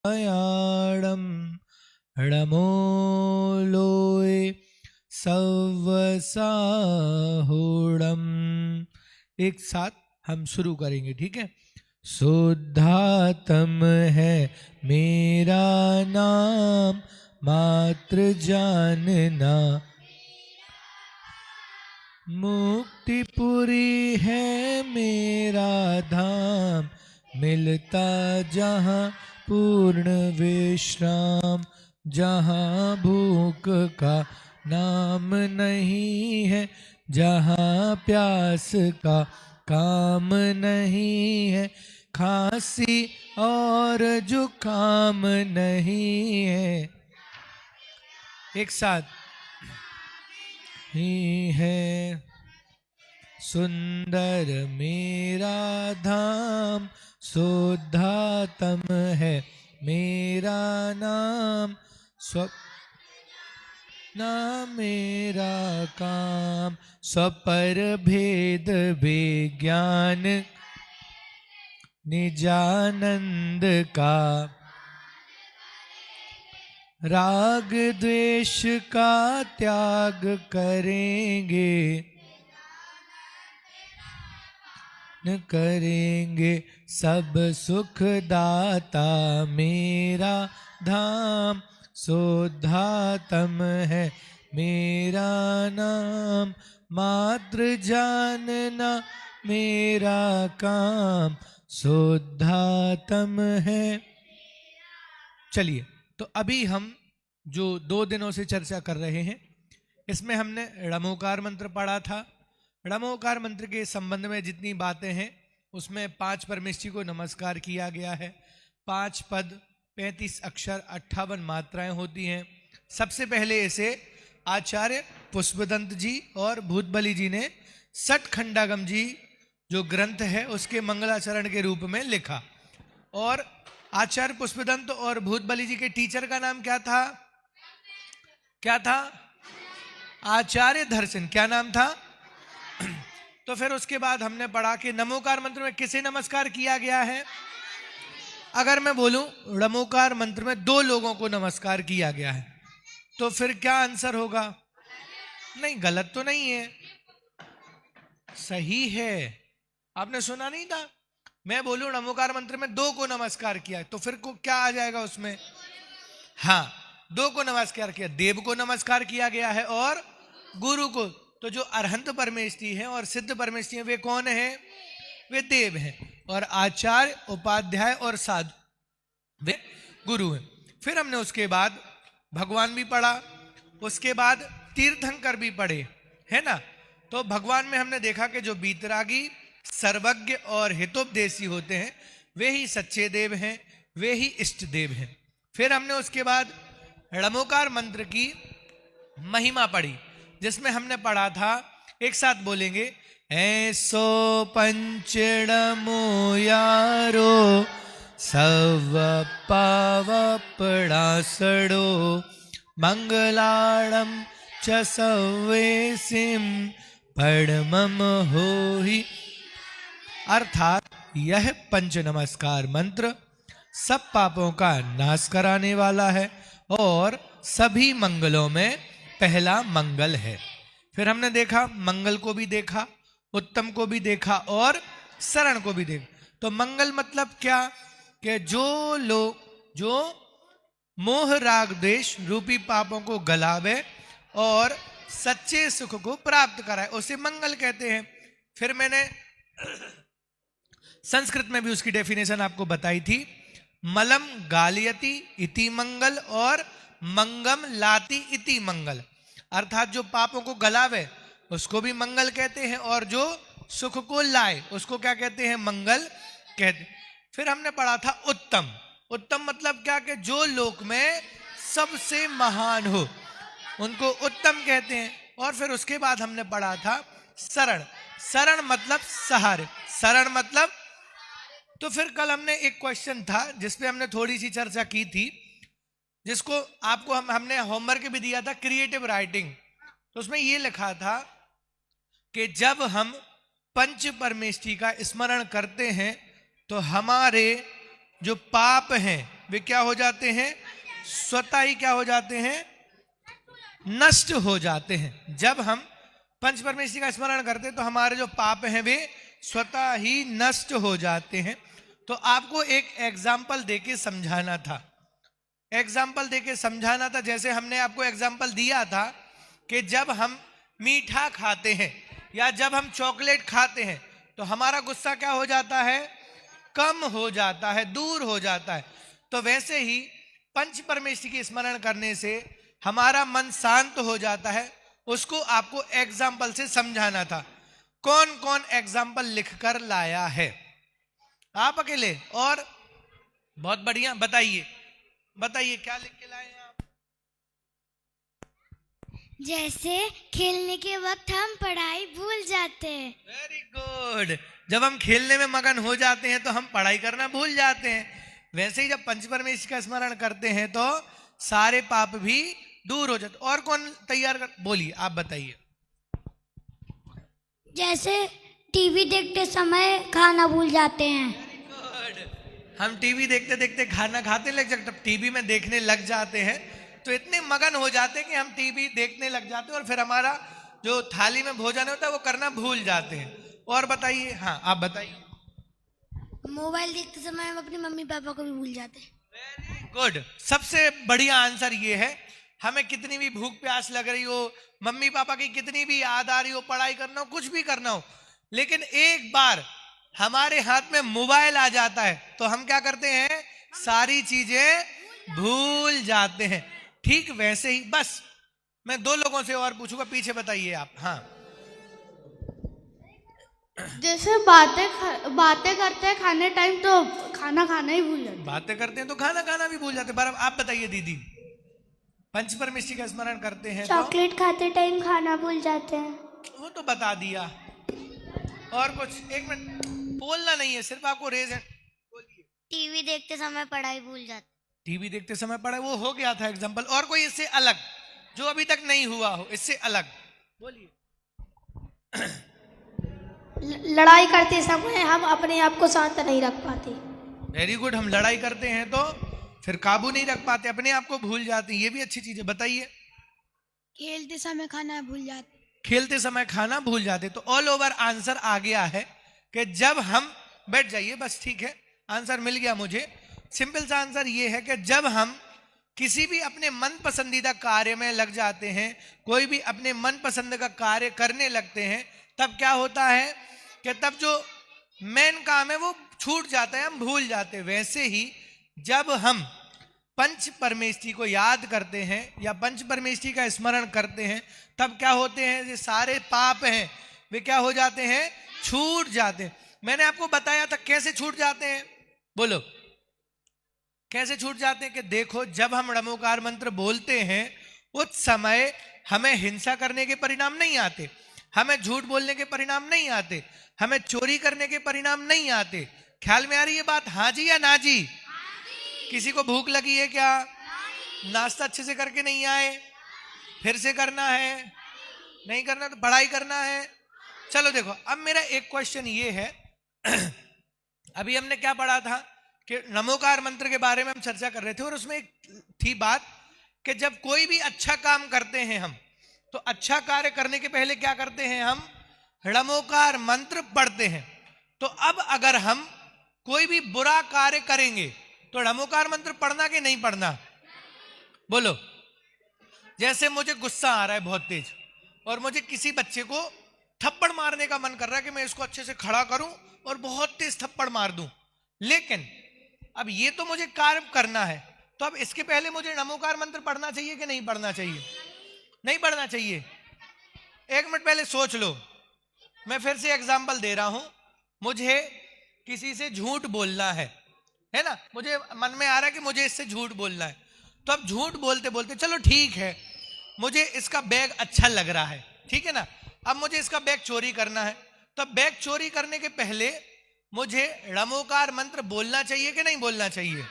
याणम णमोलोय सवसाहुणम। एक साथ हम शुरू करेंगे, ठीक है। शुद्धात्म है मेरा नाम, मात्र जानना मुक्तिपुरी है मेरा धाम, मिलता जहाँ पूर्ण विश्राम, जहाँ भूख का नाम नहीं है, जहाँ प्यास का काम नहीं है, खांसी और जुकाम नहीं है। एक साथ ही है सुंदर मेरा धाम, शुद्धात्म है मेरा नाम, स्वप्न मेरा काम, स्वपर भेद विज्ञान निजानंद का, राग द्वेष का त्याग करेंगे, न करेंगे सब सुख दाता मेरा धाम, शुद्धात्म है मेरा नाम, मात्र जानना मेरा काम, शुद्धात्म है। चलिए, तो अभी हम जो 2 दिनों से चर्चा कर रहे हैं, इसमें हमने णमोकार मंत्र पढ़ा था। णमोकार मंत्र के संबंध में जितनी बातें हैं उसमें 5 परमेष्ठी को नमस्कार किया गया है। 5 पद, 35 अक्षर, 58 मात्राएं होती हैं। सबसे पहले इसे आचार्य पुष्पदंत जी और भूतबली जी ने सठखंडागम जी जो ग्रंथ है उसके मंगलाचरण के रूप में लिखा। और आचार्य पुष्पदंत और भूतबली जी के टीचर का नाम क्या था? क्या था? आचार्य धर्षण। क्या नाम था? तो फिर उसके बाद हमने पढ़ा कि नमोकार मंत्र में किसे नमस्कार किया गया है? अगर मैं बोलूं नमोकार मंत्र में 2 लोगों को नमस्कार किया गया है, तो फिर क्या आंसर होगा? नहीं, गलत तो नहीं है, सही है। आपने सुना नहीं था? मैं बोलूं नमोकार मंत्र में 2 को नमस्कार किया है, तो फिर को क्या आ जाएगा उसमें? हाँ, 2 को नमस्कार किया, देव को नमस्कार किया गया है और गुरु को। तो जो अरहंत परमेष्ठी है और सिद्ध परमेष्ठी है वे कौन है? वे देव हैं। और आचार्य, उपाध्याय और साधु वे गुरु हैं। फिर हमने उसके बाद भगवान भी पढ़ा, उसके बाद तीर्थंकर भी पढ़े, है ना। तो भगवान में हमने देखा कि जो बीतरागी, सर्वज्ञ और हितोपदेशी होते हैं वे ही सच्चे देव हैं, वे ही इष्ट देव हैं। फिर हमने उसके बाद णमोकार मंत्र की महिमा पढ़ी, जिसमें हमने पढ़ा था, एक साथ बोलेंगे, ऐसो पंचणमो यारो सव पावपड़ासड़ो मंगलाणम च सवेसिम पड़मम होहि। अर्थात यह पंच नमस्कार मंत्र सब पापों का नाश कराने वाला है और सभी मंगलों में पहला मंगल है। फिर हमने देखा, मंगल को भी देखा, उत्तम को भी देखा और शरण को भी देखा। तो मंगल मतलब क्या? कि जो लोग जो मोह राग द्वेष रूपी पापों को गलावे और सच्चे सुख को प्राप्त कराए, उसे मंगल कहते हैं। फिर मैंने संस्कृत में भी उसकी डेफिनेशन आपको बताई थी, मलम गालियति इति मंगल और मंगम लाति इति मंगल। अर्थात जो पापों को गलावे उसको भी मंगल कहते हैं और जो सुख को लाए उसको क्या कहते हैं? मंगल कहते। फिर हमने पढ़ा था उत्तम। उत्तम मतलब क्या? कि जो लोक में सबसे महान हो उनको उत्तम कहते हैं। और फिर उसके बाद हमने पढ़ा था शरण। शरण मतलब सहारे, शरण मतलब। तो फिर कल हमने एक क्वेश्चन था जिसपे हमने थोड़ी सी चर्चा की थी, जिसको आपको हमने होमवर्क भी दिया था, क्रिएटिव राइटिंग। तो उसमें ये लिखा था कि जब हम पंच परमेष्ठी का स्मरण करते हैं तो हमारे जो पाप हैं वे क्या हो जाते हैं, स्वतः ही क्या हो जाते हैं, नष्ट हो जाते हैं। जब हम पंच परमेष्टि का स्मरण करते हैं तो हमारे जो पाप हैं वे स्वतः ही नष्ट हो जाते हैं। तो आपको एक एग्जाम्पल देके समझाना था, एग्जाम्पल देके समझाना था। जैसे हमने आपको एग्जाम्पल दिया था कि जब हम मीठा खाते हैं या जब हम चॉकलेट खाते हैं तो हमारा गुस्सा क्या हो जाता है, कम हो जाता है, दूर हो जाता है। तो वैसे ही पंच परमेष्टि की स्मरण करने से हमारा मन शांत हो जाता है। उसको आपको एग्जाम्पल से समझाना था। कौन कौन एग्जाम्पल लिखकर लाया है? आप अकेले? और बहुत बढ़िया, बताइए बताइए क्या लिख के लाए हैं आप? जैसे खेलने के वक्त हम पढ़ाई भूल जाते हैं। Very good. जब हम खेलने में मगन हो जाते हैं तो हम पढ़ाई करना भूल जाते हैं। वैसे ही जब पंच परमेष्टि का स्मरण करते हैं तो सारे पाप भी दूर हो जाते। और कौन तैयार कर, बोलिए आप बताइए। जैसे टीवी देखते समय खाना भूल जाते हैं। गुड। हम टीवी देखते देखते खाना खाते लग जाते, टीवी में देखने लग जाते हैं तो इतने मगन हो जाते हैं कि हम टीवी देखने लग जाते हैं और फिर हमारा जो थाली में भोजन होता है वो करना भूल जाते हैं। और बताइए, हाँ आप बताइए। मोबाइल देखते समय हम अपनी मम्मी पापा को भी भूल जाते हैं। Very good. सबसे बढ़िया आंसर ये है, हमें कितनी भी भूख प्यास लग रही हो, मम्मी पापा की कितनी भी याद आ रही हो, पढ़ाई करना हो, कुछ भी करना हो, लेकिन एक बार हमारे हाथ में मोबाइल आ जाता है तो हम क्या करते हैं, सारी चीजें भूल जाते हैं। ठीक वैसे ही बस मैं दो लोगों से और पूछूंगा, पीछे बताइए आप। हाँ, जैसे बातें करते हैं खाने टाइम तो खाना खाना ही भूल जाते हैं। बातें करते हैं तो खाना खाना भी भूल जाते हैं। बराबर। आप बताइए दीदी। पंच परमेष्टि का स्मरण करते हैं तो चॉकलेट खाते टाइम खाना भूल जाते हैं। वो तो बता दिया। और कुछ? एक मिनट, बोलना नहीं है, सिर्फ आपको रेज है। बोलिए। टीवी देखते समय पढ़ाई भूल जाते। टीवी देखते समय पढ़ा, वो हो गया था एग्जांपल। और कोई इससे अलग जो अभी तक नहीं हुआ हो, इससे अलग बोलिए। लड़ाई करते समय हम अपने आप को शांत नहीं रख पाते। Very good. हम लड़ाई करते हैं तो फिर काबू नहीं रख पाते, अपने आप को भूल जाते हैं। ये भी अच्छी चीज है, बताइए। खेलते समय खाना भूल जाते। खेलते समय खाना भूल जाते। तो ऑल ओवर आंसर आ गया है कि जब हम, बैठ जाइए बस, ठीक है, आंसर मिल गया मुझे। सिंपल सा आंसर ये है कि जब हम किसी भी अपने मन पसंदीदा कार्य में लग जाते हैं, कोई भी अपने मन पसंद का कार्य करने लगते हैं, तब क्या होता है कि तब जो मेन काम है वो छूट जाता है, हम भूल जाते हैं। वैसे ही जब हम पंच परमेष्टि को याद करते हैं या पंच परमेष्टि का स्मरण करते हैं, तब क्या होते हैं, ये सारे पाप हैं वे क्या हो जाते हैं, छूट जाते हैं। मैंने आपको बताया था कैसे छूट जाते हैं, बोलो कैसे छूट जाते हैं। कि देखो, जब हम णमोकार मंत्र बोलते हैं उस समय हमें हिंसा करने के परिणाम नहीं आते, हमें झूठ बोलने के परिणाम नहीं आते, हमें चोरी करने के परिणाम नहीं आते। ख्याल में आ रही है बात? हाँ जी या ना जी? किसी को भूख लगी है क्या? नाश्ता अच्छे से करके नहीं आए, फिर से करना है, नहीं करना तो पढ़ाई करना है। चलो देखो, अब मेरा एक क्वेश्चन ये है अभी हमने क्या पढ़ा था कि नमोकार मंत्र के बारे में हम चर्चा कर रहे थे और उसमें एक थी बात कि जब कोई भी अच्छा काम करते हैं हम, तो अच्छा कार्य करने के पहले क्या करते हैं, हम नमोकार मंत्र पढ़ते हैं। तो अब अगर हम कोई भी बुरा कार्य करेंगे तो नमोकार मंत्र पढ़ना कि नहीं पढ़ना, बोलो। जैसे मुझे गुस्सा आ रहा है बहुत तेज और मुझे किसी बच्चे को थप्पड़ मारने का मन कर रहा है कि मैं इसको अच्छे से खड़ा करूं और बहुत तेज थप्पड़ मार दूं, लेकिन अब ये तो मुझे कार्य करना है, तो अब इसके पहले मुझे नमोकार मंत्र पढ़ना चाहिए कि नहीं पढ़ना चाहिए? नहीं पढ़ना चाहिए। एक मिनट पहले सोच लो। मैं फिर से एग्जाम्पल दे रहा हूं। मुझे किसी से झूठ बोलना है ना, मुझे मन में आ रहा है कि मुझे इससे झूठ बोलना है। तो अब झूठ बोलते बोलते, चलो ठीक है, मुझे इसका बैग अच्छा लग रहा है, ठीक है ना, अब मुझे इसका बैग चोरी करना है। तो बैग चोरी करने के पहले मुझे नमोकार मंत्र बोलना चाहिए कि नहीं बोलना चाहिए?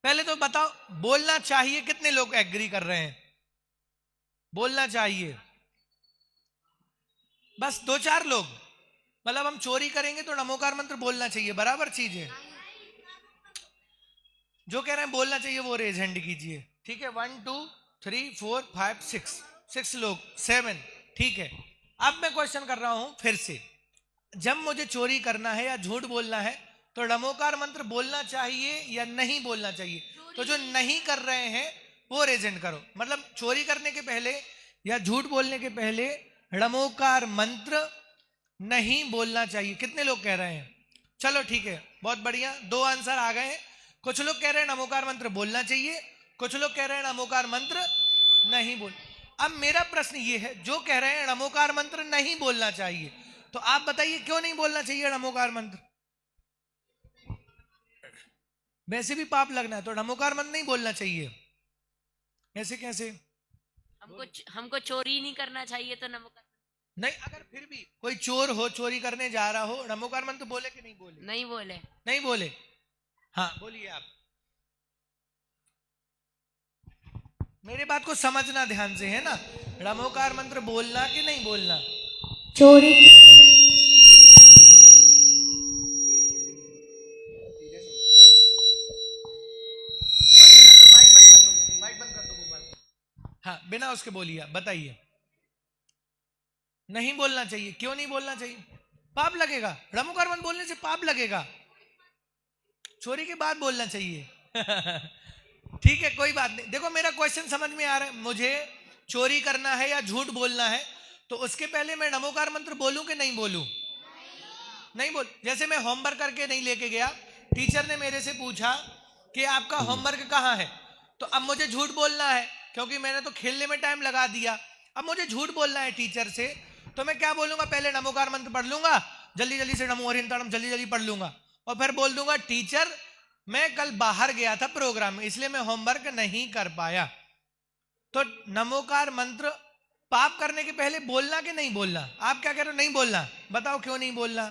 पहले तो बताओ, बोलना चाहिए कितने लोग एग्री कर रहे हैं? बोलना चाहिए बस 2-4 लोग। मतलब हम चोरी करेंगे तो नमोकार मंत्र बोलना चाहिए, बराबर चीज है। जो कह रहे हैं बोलना चाहिए वो रेज हैंड कीजिए। ठीक है, 1 2 3 4 5 6 लोग, 7। ठीक है, अब मैं क्वेश्चन कर रहा हूं फिर से, जब मुझे चोरी करना है या झूठ बोलना है तो ड़मोकार मंत्र बोलना चाहिए या नहीं बोलना चाहिए? तो जो नहीं कर रहे हैं वो रेज हैंड करो। मतलब चोरी करने के पहले या झूठ बोलने के पहले ड़मोकार मंत्र नहीं बोलना चाहिए। कितने लोग कह रहे हैं? चलो ठीक है, बहुत बढ़िया, 2 आंसर आ गए हैं। कुछ लोग कह रहे हैं नमोकार मंत्र बोलना चाहिए, कुछ लोग कह रहे हैं नमोकार मंत्र नहीं बोल। अब मेरा प्रश्न ये है, जो कह रहे हैं नमोकार मंत्र नहीं बोलना चाहिए, तो आप बताइए क्यों नहीं बोलना चाहिए नमोकार मंत्र? वैसे भी पाप लगना है तो नमोकार मंत्र नहीं बोलना चाहिए, ऐसे कैसे? हमको चोरी नहीं करना चाहिए तो नमोकार नहीं, अगर फिर भी कोई चोर हो, चोरी करने जा रहा हो, नमोकार मंत्र बोले कि नहीं बोले? नहीं बोले। नहीं बोले। हाँ बोलिए आप, मेरे बात को समझना ध्यान से, है ना? नमोकार मंत्र बोलना कि नहीं बोलना? चोरी माइक बंद कर दो, माइक बंद कर दो गोपाल। हाँ, बिना उसके बोलिए, बताइए। नहीं बोलना चाहिए, क्यों नहीं बोलना चाहिए? पाप लगेगा, नमोकार मंत्र बोलने से पाप लगेगा, चोरी के बाद बोलना चाहिए। ठीक है, कोई बात नहीं। देखो मेरा क्वेश्चन समझ में आ रहा है, मुझे चोरी करना है या झूठ बोलना है तो उसके पहले मैं नमोकार मंत्र बोलूं कि नहीं बोलूं? नहीं बोल। जैसे मैं होमवर्क करके नहीं लेके गया, टीचर ने मेरे से पूछा कि आपका होमवर्क कहाँ है, तो अब मुझे झूठ बोलना है क्योंकि मैंने तो खेलने में टाइम लगा दिया। अब मुझे झूठ बोलना है टीचर से, तो मैं क्या बोलूंगा? पहले नमोकार मंत्र पढ़ लूंगा, जल्दी जल्दी से नमो हरिंताणम जल्दी जल्दी पढ़ लूंगा, और फिर बोल दूंगा टीचर मैं कल बाहर गया था प्रोग्राम में, इसलिए मैं होमवर्क नहीं कर पाया। तो नमोकार मंत्र पाप करने के पहले बोलना कि नहीं बोलना? आप क्या कह रहे हो? नहीं बोलना। बताओ क्यों नहीं बोलना?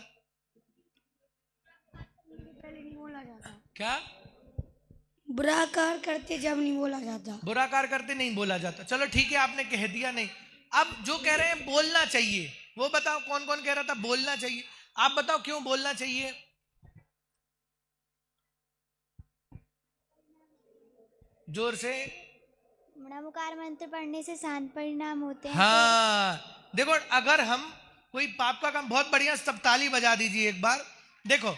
क्या? बुरा कार करते जब नहीं बोला जाता। बुरा कार करते नहीं बोला जाता। चलो ठीक है, आपने कह दिया नहीं। अब जो कह रहे हैं बोलना चाहिए, वो बताओ कौन कौन कह रहा था बोलना चाहिए? आप बताओ क्यों बोलना चाहिए? जोर से। नमोकार मंत्र पढ़ने से शांत परिणाम होते हैं। हाँ देखो, अगर हम कोई पाप का काम, बहुत बढ़िया, सब ताली बजा दीजिए एक बार। देखो,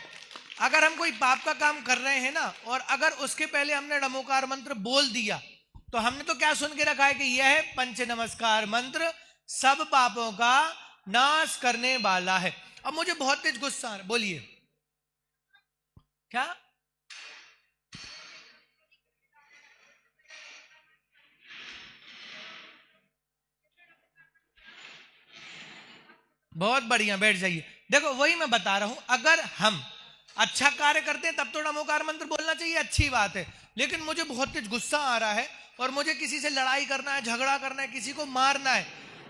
अगर हम कोई पाप का काम कर रहे हैं ना, और अगर उसके पहले हमने नमोकार मंत्र बोल दिया, तो हमने तो क्या सुन के रखा है कि यह है पंच नमस्कार मंत्र सब पापों का नाश करने वाला है। अब मुझे बहुत तेज गुस्सा आ रहा है, बोलिए क्या? बहुत बढ़िया, बैठ जाइए। देखो वही मैं बता रहा हूं, अगर हम अच्छा कार्य करते हैं तब तो नमोकार मंत्र बोलना चाहिए, अच्छी बात है। लेकिन मुझे बहुत तेज गुस्सा आ रहा है और मुझे किसी से लड़ाई करना है, झगड़ा करना है, किसी को मारना है,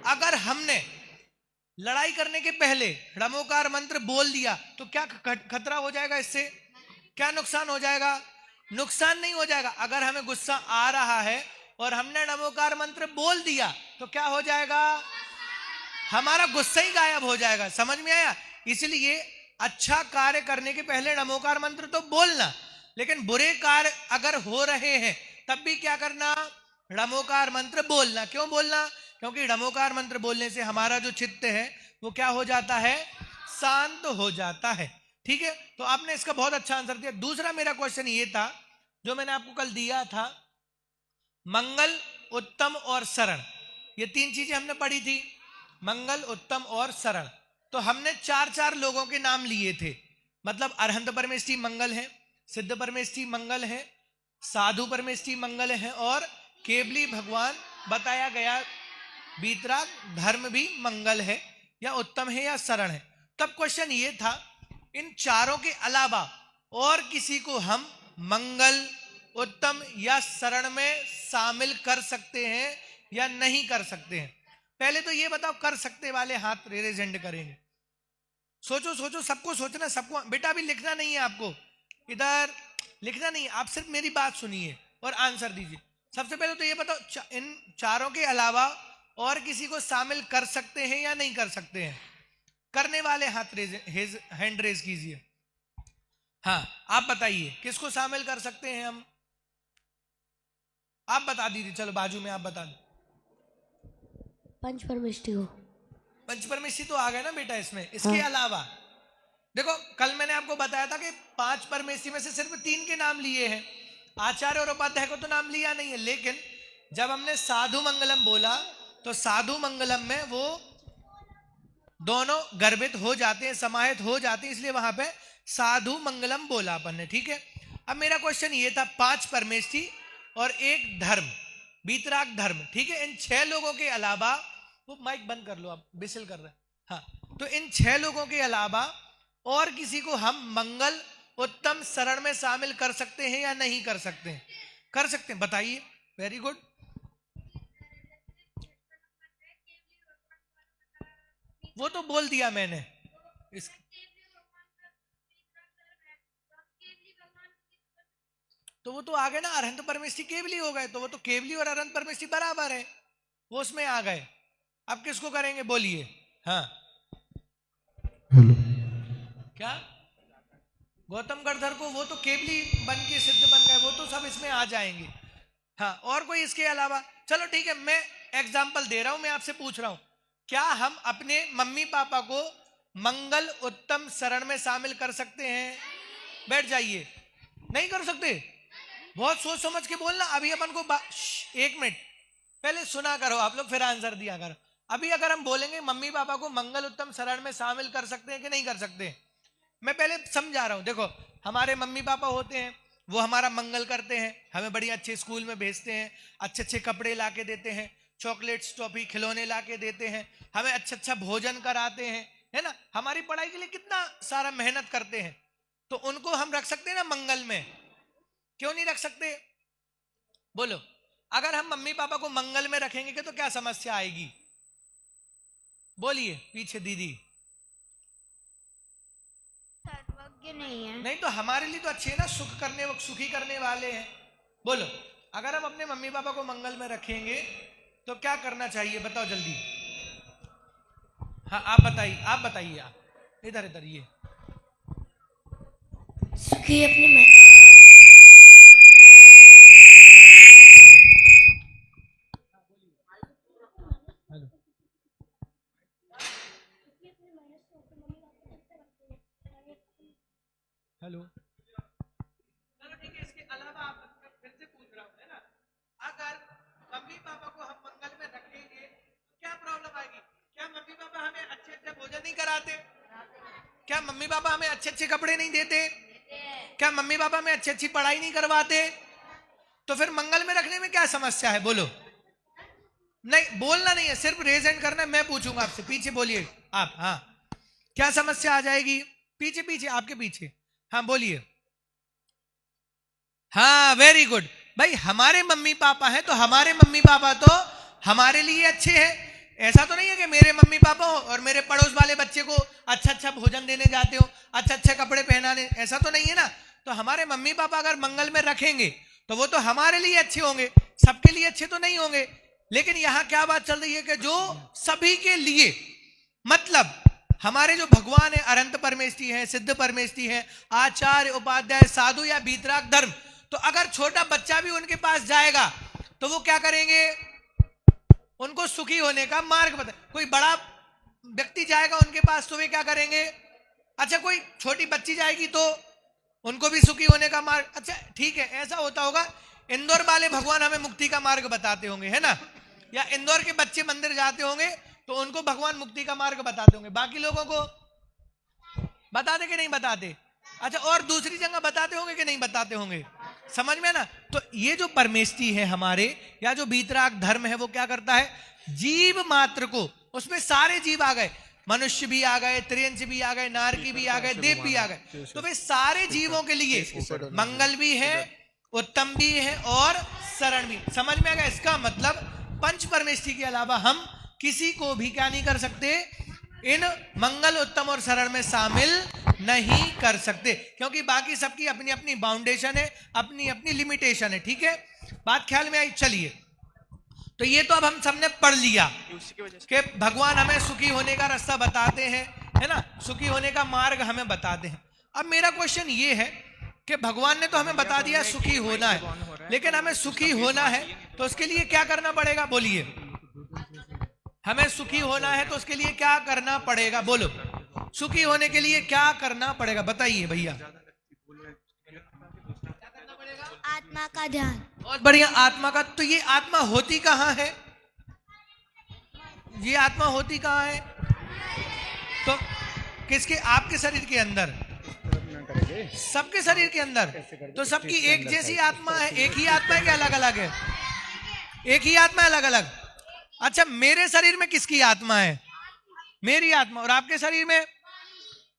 अगर हमने लड़ाई करने के पहले नमोकार मंत्र बोल दिया तो क्या खतरा हो जाएगा? इससे क्या नुकसान हो जाएगा? नुकसान नहीं हो जाएगा। अगर हमें गुस्सा आ रहा है और हमने नमोकार मंत्र बोल दिया तो क्या हो जाएगा? हमारा गुस्सा ही गायब हो जाएगा। समझ में आया? इसलिए अच्छा कार्य करने के पहले नमोकार मंत्र तो बोलना, लेकिन बुरे कार्य अगर हो रहे हैं तब भी क्या करना? नमोकार मंत्र बोलना। क्यों बोलना? क्योंकि नमोकार मंत्र बोलने से हमारा जो चित्त है वो क्या हो जाता है? शांत हो जाता है। ठीक है, तो आपने इसका बहुत अच्छा आंसर दिया। दूसरा मेरा क्वेश्चन ये था जो मैंने आपको कल दिया था, मंगल, उत्तम और शरण, ये 3 चीजें हमने पढ़ी थी, मंगल, उत्तम और शरण। तो हमने 4 लोगों के नाम लिए थे, मतलब अरहंत परमेष्ठी मंगल है, सिद्ध परमेष्ठी मंगल है, साधु परमेष्ठी मंगल है, और केवली भगवान बताया गया बीतराग धर्म भी मंगल है, या उत्तम है या शरण है। तब क्वेश्चन ये था, इन 4 के अलावा और किसी को हम मंगल, उत्तम या शरण में शामिल कर सकते हैं या नहीं कर सकते हैं? पहले तो ये बताओ, कर सकते वाले हाथ रेज हैंड करेंगे। सोचो सोचो, सबको सोचना, सबको। बेटा अभी लिखना नहीं है आपको, इधर लिखना नहीं है, आप सिर्फ मेरी बात सुनिए और आंसर दीजिए। सबसे पहले तो ये बताओ, इन 4 के अलावा और किसी को शामिल कर सकते हैं या नहीं कर सकते हैं? करने वाले हाथ हैंड रेज कीजिए। हाँ, आप बताइए किसको शामिल कर सकते हैं हम? आप बता दीजिए, चलो बाजू में आप बता दो। पंच परमेष्टि हो। पंचपरमेष्ठी तो आ गए ना बेटा इसमें। इसके अलावा देखो, कल मैंने आपको बताया था कि 5 परमेष्ठी में से सिर्फ 3 के नाम लिए हैं, आचार्य और उपाध्याय को तो नाम लिया नहीं है। लेकिन जब हमने साधु मंगलम बोला तो साधु मंगलम में वो दोनों गर्भित हो जाते हैं, समाहित हो जाते हैं, इसलिए वहां पे साधु मंगलम बोला अपन ने। ठीक है, अब मेरा क्वेश्चन ये था, 5 परमेष्ठी और 1 धर्म, वीतराग धर्म। ठीक है, इन 6 लोगों के अलावा, वो माइक बंद कर लो आप, बिसिल कर रहे हैं। हाँ, तो इन 6 लोगों के अलावा और किसी को हम मंगल उत्तम शरण में शामिल कर सकते हैं या नहीं कर सकते हैं? कर सकते हैं, बताइए। Very good. वो तो बोल दिया मैंने। तो वो तो आ गए ना, अरहंत परमेष्ठी केवली हो गए, तो वो तो केवली और अरहंत परमेष्ठी बराबर है, वो उसमें आ गए। अब किसको करेंगे बोलिए? हाँ, हेलो, क्या गौतम गढ़धर को? वो तो केवली बन के सिद्ध बन गए, वो तो सब इसमें आ जाएंगे। हाँ, और कोई इसके अलावा? चलो ठीक है, मैं एग्जाम्पल दे रहा हूं, मैं आपसे पूछ रहा हूं, क्या हम अपने मम्मी पापा को मंगल उत्तम शरण में शामिल कर सकते हैं? बैठ जाइए। नहीं कर सकते? बहुत सोच समझ के बोलना। अभी अपन को 1 मिनट पहले सुना करो आप लोग, फिर आंसर दिया करो। अभी अगर हम बोलेंगे मम्मी पापा को मंगल उत्तम शरण में शामिल कर सकते हैं कि नहीं कर सकते, मैं पहले समझा रहा हूं। देखो, हमारे मम्मी पापा होते हैं, वो हमारा मंगल करते हैं, हमें बड़ी अच्छे स्कूल में भेजते हैं, अच्छे अच्छे कपड़े ला के देते हैं, चॉकलेट्स टॉफी खिलौने ला के देते हैं, हमें अच्छा अच्छा भोजन कराते हैं, है ना, हमारी पढ़ाई के लिए कितना सारा मेहनत करते हैं। तो उनको हम रख सकते हैं ना मंगल में? क्यों नहीं रख सकते? बोलो, अगर हम मम्मी पापा को मंगल में रखेंगे तो क्या समस्या आएगी? बोलिए, पीछे दीदी। सर्वज्ञ नहीं है। नहीं तो हमारे लिए तो अच्छे है ना, सुखी करने वाले हैं। बोलो, अगर हम अपने मम्मी पापा को मंगल में रखेंगे तो क्या करना चाहिए, बताओ जल्दी। हाँ, आप बताइए, आप बताइए, आप इधर इधर, ये सुखी अपनी मैं। हेलो, चलो ठीक है, इसके अलावा आप फिर से पूछ रहा हूं, है ना, अगर मम्मी पापा को हम मंगल में रखेंगे तो क्या प्रॉब्लम आएगी? क्या मम्मी पापा हमें अच्छे अच्छे भोजन नहीं कराते? क्या मम्मी पापा हमें अच्छे अच्छे कपड़े नहीं देते? क्या मम्मी पापा हमें अच्छी अच्छी पढ़ाई नहीं करवाते? तो फिर मंगल में रखने में क्या समस्या है? बोलो। नहीं, बोलना नहीं है, सिर्फ रेज हैंड करना है, मैं पूछूंगा आपसे। पीछे बोलिए आप। हाँ, क्या समस्या आ जाएगी? पीछे पीछे, आपके पीछे। हाँ, बोलिए। हाँ, वेरी गुड। भाई, हमारे मम्मी पापा हैं तो हमारे मम्मी पापा तो हमारे लिए अच्छे हैं। ऐसा तो नहीं है कि मेरे मम्मी पापा हो और मेरे पड़ोस वाले बच्चे को अच्छा अच्छा भोजन देने जाते हो, अच्छा अच्छा कपड़े पहनाने, ऐसा तो नहीं है ना। तो हमारे मम्मी पापा अगर मंगल में रखेंगे तो वो तो हमारे लिए अच्छे होंगे, सबके लिए अच्छे तो नहीं होंगे। लेकिन यहां क्या बात चल रही है कि जो सभी के लिए, मतलब हमारे जो भगवान है, अरहंत परमेष्ठी है, सिद्ध परमेष्ठी है, आचार्य उपाध्याय साधु या वीतराग धर्म, तो अगर छोटा बच्चा भी उनके पास जाएगा तो वो क्या करेंगे? उनको सुखी होने का मार्ग बता। कोई बड़ा व्यक्ति जाएगा उनके पास तो वे क्या करेंगे? अच्छा, कोई छोटी बच्ची जाएगी तो उनको भी सुखी होने का मार्ग। अच्छा ठीक है, ऐसा होता होगा इंदौर वाले भगवान हमें मुक्ति का मार्ग बताते होंगे, है ना, या इंदौर के बच्चे मंदिर जाते होंगे तो उनको भगवान मुक्ति का मार्ग बताते होंगे, बाकी लोगों को बताते कि नहीं बताते? अच्छा, और दूसरी जगह बताते होंगे कि नहीं बताते होंगे? समझ में ना। तो ये जो परमेष्ठी है हमारे, या जो वीतराग धर्म है, वो क्या करता है? जीव मात्र को, उसमें सारे जीव आ गए, मनुष्य भी आ गए, त्रियंच भी आ गए, नारकी भी आ गए, देव भी आ गए, तो वे सारे जीवों के लिए मंगल भी है, उत्तम भी है और शरण भी। समझ में आ गया? इसका मतलब पंच परमेष्ठी के अलावा हम किसी को भी क्या नहीं कर सकते? इन मंगल उत्तम और शरण में शामिल नहीं कर सकते, क्योंकि बाकी सबकी अपनी अपनी बाउंडेशन है, अपनी अपनी लिमिटेशन है। ठीक है, बात ख्याल में आई? चलिए, तो ये तो अब हम सबने पढ़ लिया कि भगवान हमें सुखी होने का रास्ता बताते हैं, है ना, सुखी होने का मार्ग हमें बताते हैं। अब मेरा क्वेश्चन ये है कि भगवान ने तो हमें बता दिया सुखी होना है, लेकिन हमें सुखी होना है तो उसके लिए क्या करना पड़ेगा? बोलिए। हमें सुखी होना है तो उसके लिए क्या करना पड़ेगा? बोलो, सुखी होने के लिए क्या करना पड़ेगा? बताइए भैया। आत्मा का ध्यान। बहुत बढ़िया, आत्मा का। तो ये आत्मा होती कहाँ है? ये आत्मा होती कहाँ है? तो किसके? आपके शरीर के अंदर, सबके शरीर के अंदर। तो सबकी एक जैसी आत्मा है? एक ही आत्मा है कि अलग अलग है? एक ही आत्मा है, अलग अलग? अच्छा, मेरे शरीर में किसकी आत्मा है? मेरी आत्मा। और आपके शरीर में?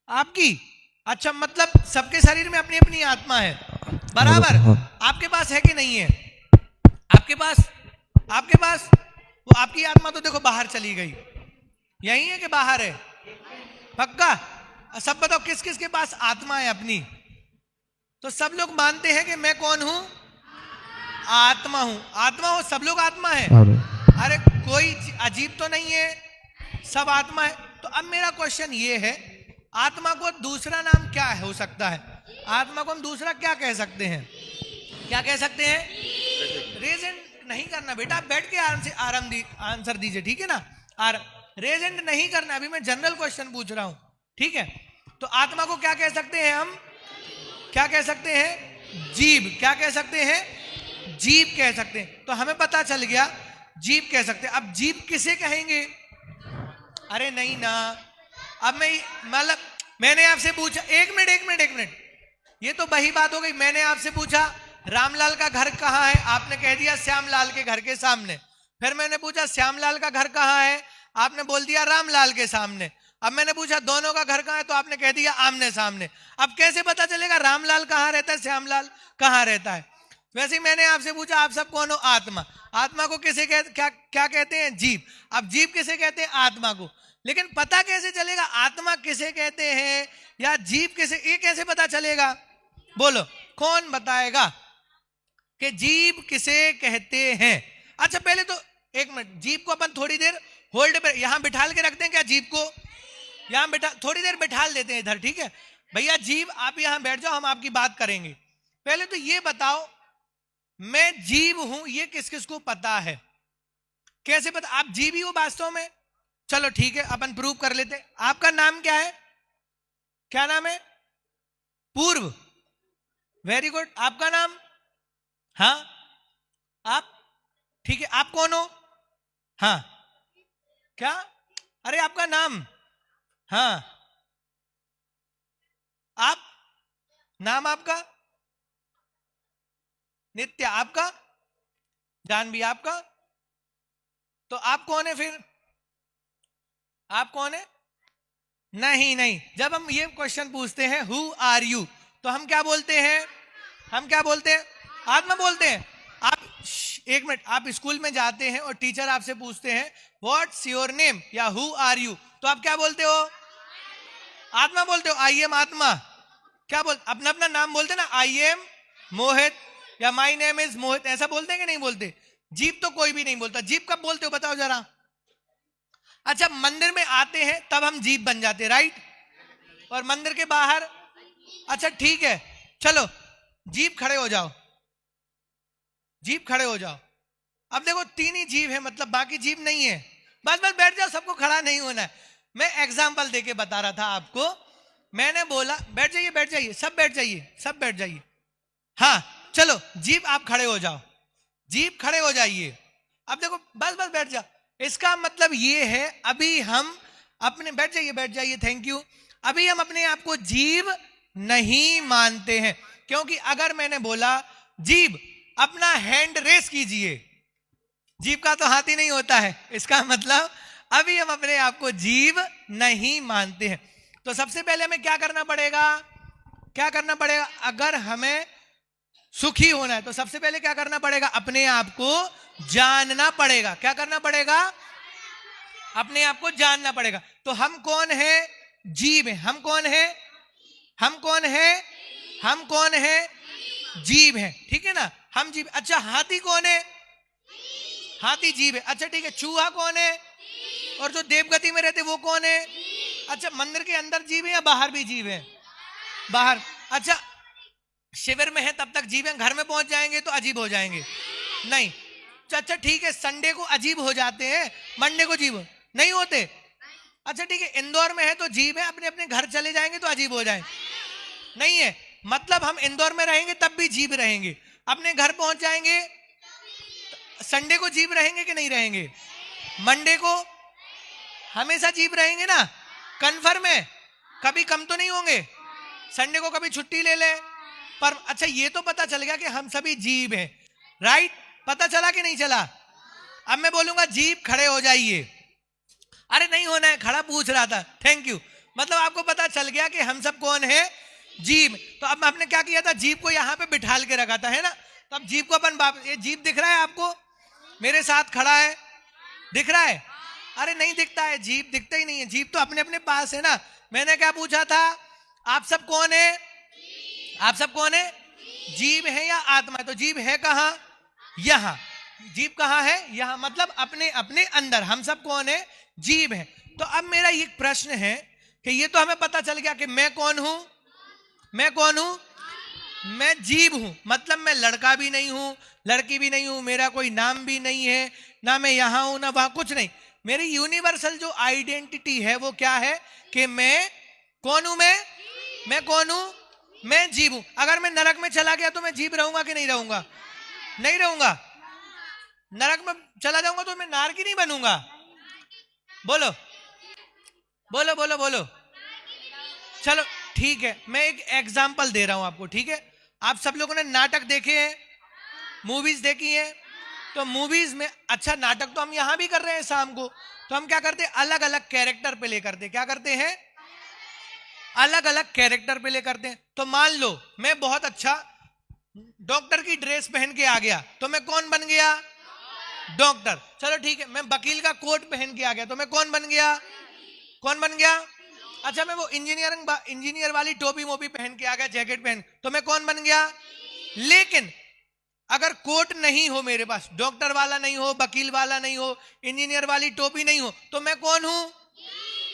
आपकी। अच्छा, मतलब सबके शरीर में अपनी अपनी आत्मा है, बराबर। आपके पास है कि नहीं है? आपके पास वो आपकी आत्मा तो देखो बाहर चली गई, यही है कि बाहर है? पक्का? सब बताओ किस किस के पास आत्मा है अपनी? तो सब लोग मानते हैं कि मैं कौन हूं? आत्मा हूं। आत्मा हो, सब लोग आत्मा है। अरे कोई अजीब तो नहीं है, सब आत्मा है। तो अब मेरा क्वेश्चन ये है, आत्मा को दूसरा नाम क्या हो सकता है? आत्मा को हम दूसरा क्या कह सकते हैं? क्या कह सकते हैं? रेजेंट नहीं करना बेटा, आप बैठ के आंसर दीजिए, ठीक है ना? रेजेंट नहीं करना, अभी मैं जनरल क्वेश्चन पूछ रहा हूं, ठीक है? तो आत्मा को क्या कह सकते हैं हम? क्या कह सकते हैं? जीव। क्या कह सकते हैं? जीव कह सकते हैं। तो हमें पता चल गया जीव कह सकते हैं। अब जीव किसे कहेंगे? अरे नहीं ना, अब मतलब मैंने आपसे पूछा, एक मिनट, ये तो वही बात हो गई। मैंने आपसे पूछा रामलाल का घर कहाँ है, आपने कह दिया श्यामलाल के घर के सामने। फिर मैंने पूछा श्यामलाल का घर कहाँ है, आपने बोल दिया रामलाल के सामने। अब मैंने पूछा दोनों का घर कहाँ है, तो आपने कह दिया आमने सामने। अब कैसे पता चलेगा रामलाल कहाँ रहता है, श्यामलाल कहाँ रहता है? वैसे ही मैंने आपसे पूछा आप सब कौन हो? आत्मा। आत्मा को किसे क्या कहते हैं? जीव। अब जीव किसे कहते हैं? आत्मा को। लेकिन पता कैसे चलेगा आत्मा किसे कहते हैं या जीव किसे, ये कैसे पता चलेगा? बोलो, कौन बताएगा कि जीव किसे कहते हैं? अच्छा पहले तो एक मिनट, जीव को अपन थोड़ी देर होल्ड पे यहां बिठाल के रखते हैं क्या? जीव को यहां थोड़ी देर बिठाल देते हैं इधर, ठीक है भैया? जीव आप यहां बैठ जाओ, हम आपकी बात करेंगे। पहले तो ये बताओ, मैं जीव हूं ये किस किस को पता है? कैसे पता? आप जीव ही हो वास्तव में? चलो ठीक है, अपन प्रूव कर लेते हैं। आपका नाम क्या है? क्या नाम है? पूर्व। Very good. आपका नाम? हाँ, आप? ठीक है, आप कौन हो? हाँ, क्या? अरे आपका नाम? हाँ, आप? नाम आपका? नित्या। आपका? जानवी। आपका? तो आप कौन है फिर? आप कौन है? नहीं, जब हम ये क्वेश्चन पूछते हैं हु आर यू, तो हम क्या बोलते हैं? हम क्या बोलते हैं? आत्मा बोलते हैं। आप एक मिनट, आप स्कूल में जाते हैं और टीचर आपसे पूछते हैं व्हाट्स योर नेम या हु आर यू, तो आप क्या बोलते हो? आत्मा बोलते हो। आई एम आत्मा। क्या बोलते? अपना अपना नाम बोलते ना, आई एम मोहित या माई नेम इज मोहित, ऐसा बोलते हैं कि नहीं बोलते? जीव तो कोई भी नहीं बोलता। जीव कब बोलते हो बताओ जरा? अच्छा, मंदिर में आते हैं तब हम जीव बन जाते, राइट? और मंदिर के बाहर? अच्छा ठीक है, चलो जीव खड़े हो जाओ, जीव खड़े हो जाओ। अब देखो तीन ही जीव है, मतलब बाकी जीव नहीं है। बस बैठ जाओ, सबको खड़ा नहीं होना है। मैं एग्जाम्पल देके बता रहा था आपको। मैंने बोला बैठ जाइए, सब बैठ जाइए। हाँ चलो, जीव आप खड़े हो जाओ, जीव खड़े हो जाइए। अब देखो बस बैठ जाओ। इसका मतलब ये है अभी हम अपने, बैठ जाइए, थैंक यू। अभी हम अपने आप को जीव नहीं मानते हैं, क्योंकि अगर मैंने बोला जीव अपना हैंड रेस कीजिए, जीव का तो हाथ ही नहीं होता है, इसका मतलब अभी हम अपने आप को जीव नहीं मानते हैं। तो सबसे पहले हमें क्या करना पड़ेगा? अगर हमें सुखी होना है तो सबसे पहले क्या करना पड़ेगा? अपने आप को जानना पड़ेगा। क्या करना पड़ेगा? अपने आप को जानना पड़ेगा। तो हम कौन है? जीव है। हम कौन है? जीव है, ठीक है ना? हम जीव। अच्छा, हाथी कौन है? हाथी जीव है। अच्छा ठीक है, चूहा कौन है? और जो देवगति में रहते वो कौन है? अच्छा, मंदिर के अंदर जीव है या बाहर भी जीव है? बाहर। अच्छा, शिविर में है तब तक जीव है, घर में पहुंच जाएंगे तो अजीब हो जाएंगे। नहीं, अच्छा ठीक है, संडे को अजीब हो जाते हैं, मंडे को जीव नहीं होते। अच्छा ठीक है, इंदौर में है तो जीव है, अपने अपने घर चले जाएंगे तो अजीब हो जाए, नहीं है। मतलब हम इंदौर में रहेंगे तब भी जीव रहेंगे, अपने घर पहुंच जाएंगे संडे को जीव रहेंगे कि नहीं रहेंगे? मंडे को हमेशा जीव रहेंगे ना, कन्फर्म है, कभी कम तो नहीं होंगे। संडे को कभी छुट्टी ले ले पर अच्छा ये तो पता चल गया कि हम सभी जीव हैं, राइट? पता चला कि नहीं चला? अब मैं बोलूंगा जीव खड़े हो जाइए, अरे नहीं होना है, खड़ा पूछ रहा था, थैंक यू। मतलब आपको पता चल गया कि हम सब कौन है? जीव। तो अब हमने क्या किया था, जीव को यहाँ पे बिठाल के रखा था, है ना? तो अब जीव को अपन ये जीव दिख रहा है आपको, मेरे साथ खड़ा है, दिख रहा है? अरे नहीं दिखता है, जीव दिखता ही नहीं है, जीव तो अपने अपने पास है ना। मैंने क्या पूछा था, आप सब कौन है? आप सब कौन है? जीव है या आत्मा है? तो जीव है कहाँ? यहाँ। जीव कहाँ है? यहाँ। मतलब अपने अपने अंदर हम सब कौन है? जीव है। तो अब मेरा ये प्रश्न है कि ये तो हमें पता चल गया कि मैं कौन हूं? मैं कौन हूं? मैं जीव हूं। मतलब मैं लड़का भी नहीं हूं, लड़की भी नहीं हूं, मेरा कोई नाम भी नहीं है, ना मैं यहां हूं ना वहां, कुछ नहीं। मेरी यूनिवर्सल जो आइडेंटिटी है वो क्या है कि मैं कौन हूं? मैं कौन हूं? मैं जीव हूं। अगर मैं नरक में चला गया तो मैं जीव रहूंगा कि नहीं रहूंगा? नहीं रहूंगा। नरक में चला जाऊंगा तो मैं नारकी नहीं बनूंगा। बोलो बोलो बोलो बोलो। चलो ठीक है, मैं एक एग्जाम्पल दे रहा हूं आपको, ठीक है? आप सब लोगों ने नाटक देखे हैं, मूवीज देखी है? तो मूवीज में अच्छा नाटक तो हम यहां भी कर रहे हैं शाम को, तो हम क्या करते हैं, अलग अलग कैरेक्टर प्ले करते हैं। क्या करते हैं? अलग अलग कैरेक्टर प्ले करते हैं। तो मान लो मैं बहुत अच्छा डॉक्टर की ड्रेस पहन के आ गया तो मैं कौन बन गया? डॉक्टर। चलो ठीक है, मैं वकील का कोट पहन के आ गया तो मैं कौन बन गया? कौन बन गया? अच्छा मैं वो इंजीनियर वाली टोपी मोपी पहन के आ गया, जैकेट पहन, तो मैं कौन बन गया? लेकिन अगर कोट नहीं हो मेरे पास, डॉक्टर वाला नहीं हो, वकील वाला नहीं हो, इंजीनियर वाली टोपी नहीं हो, तो मैं कौन हूं?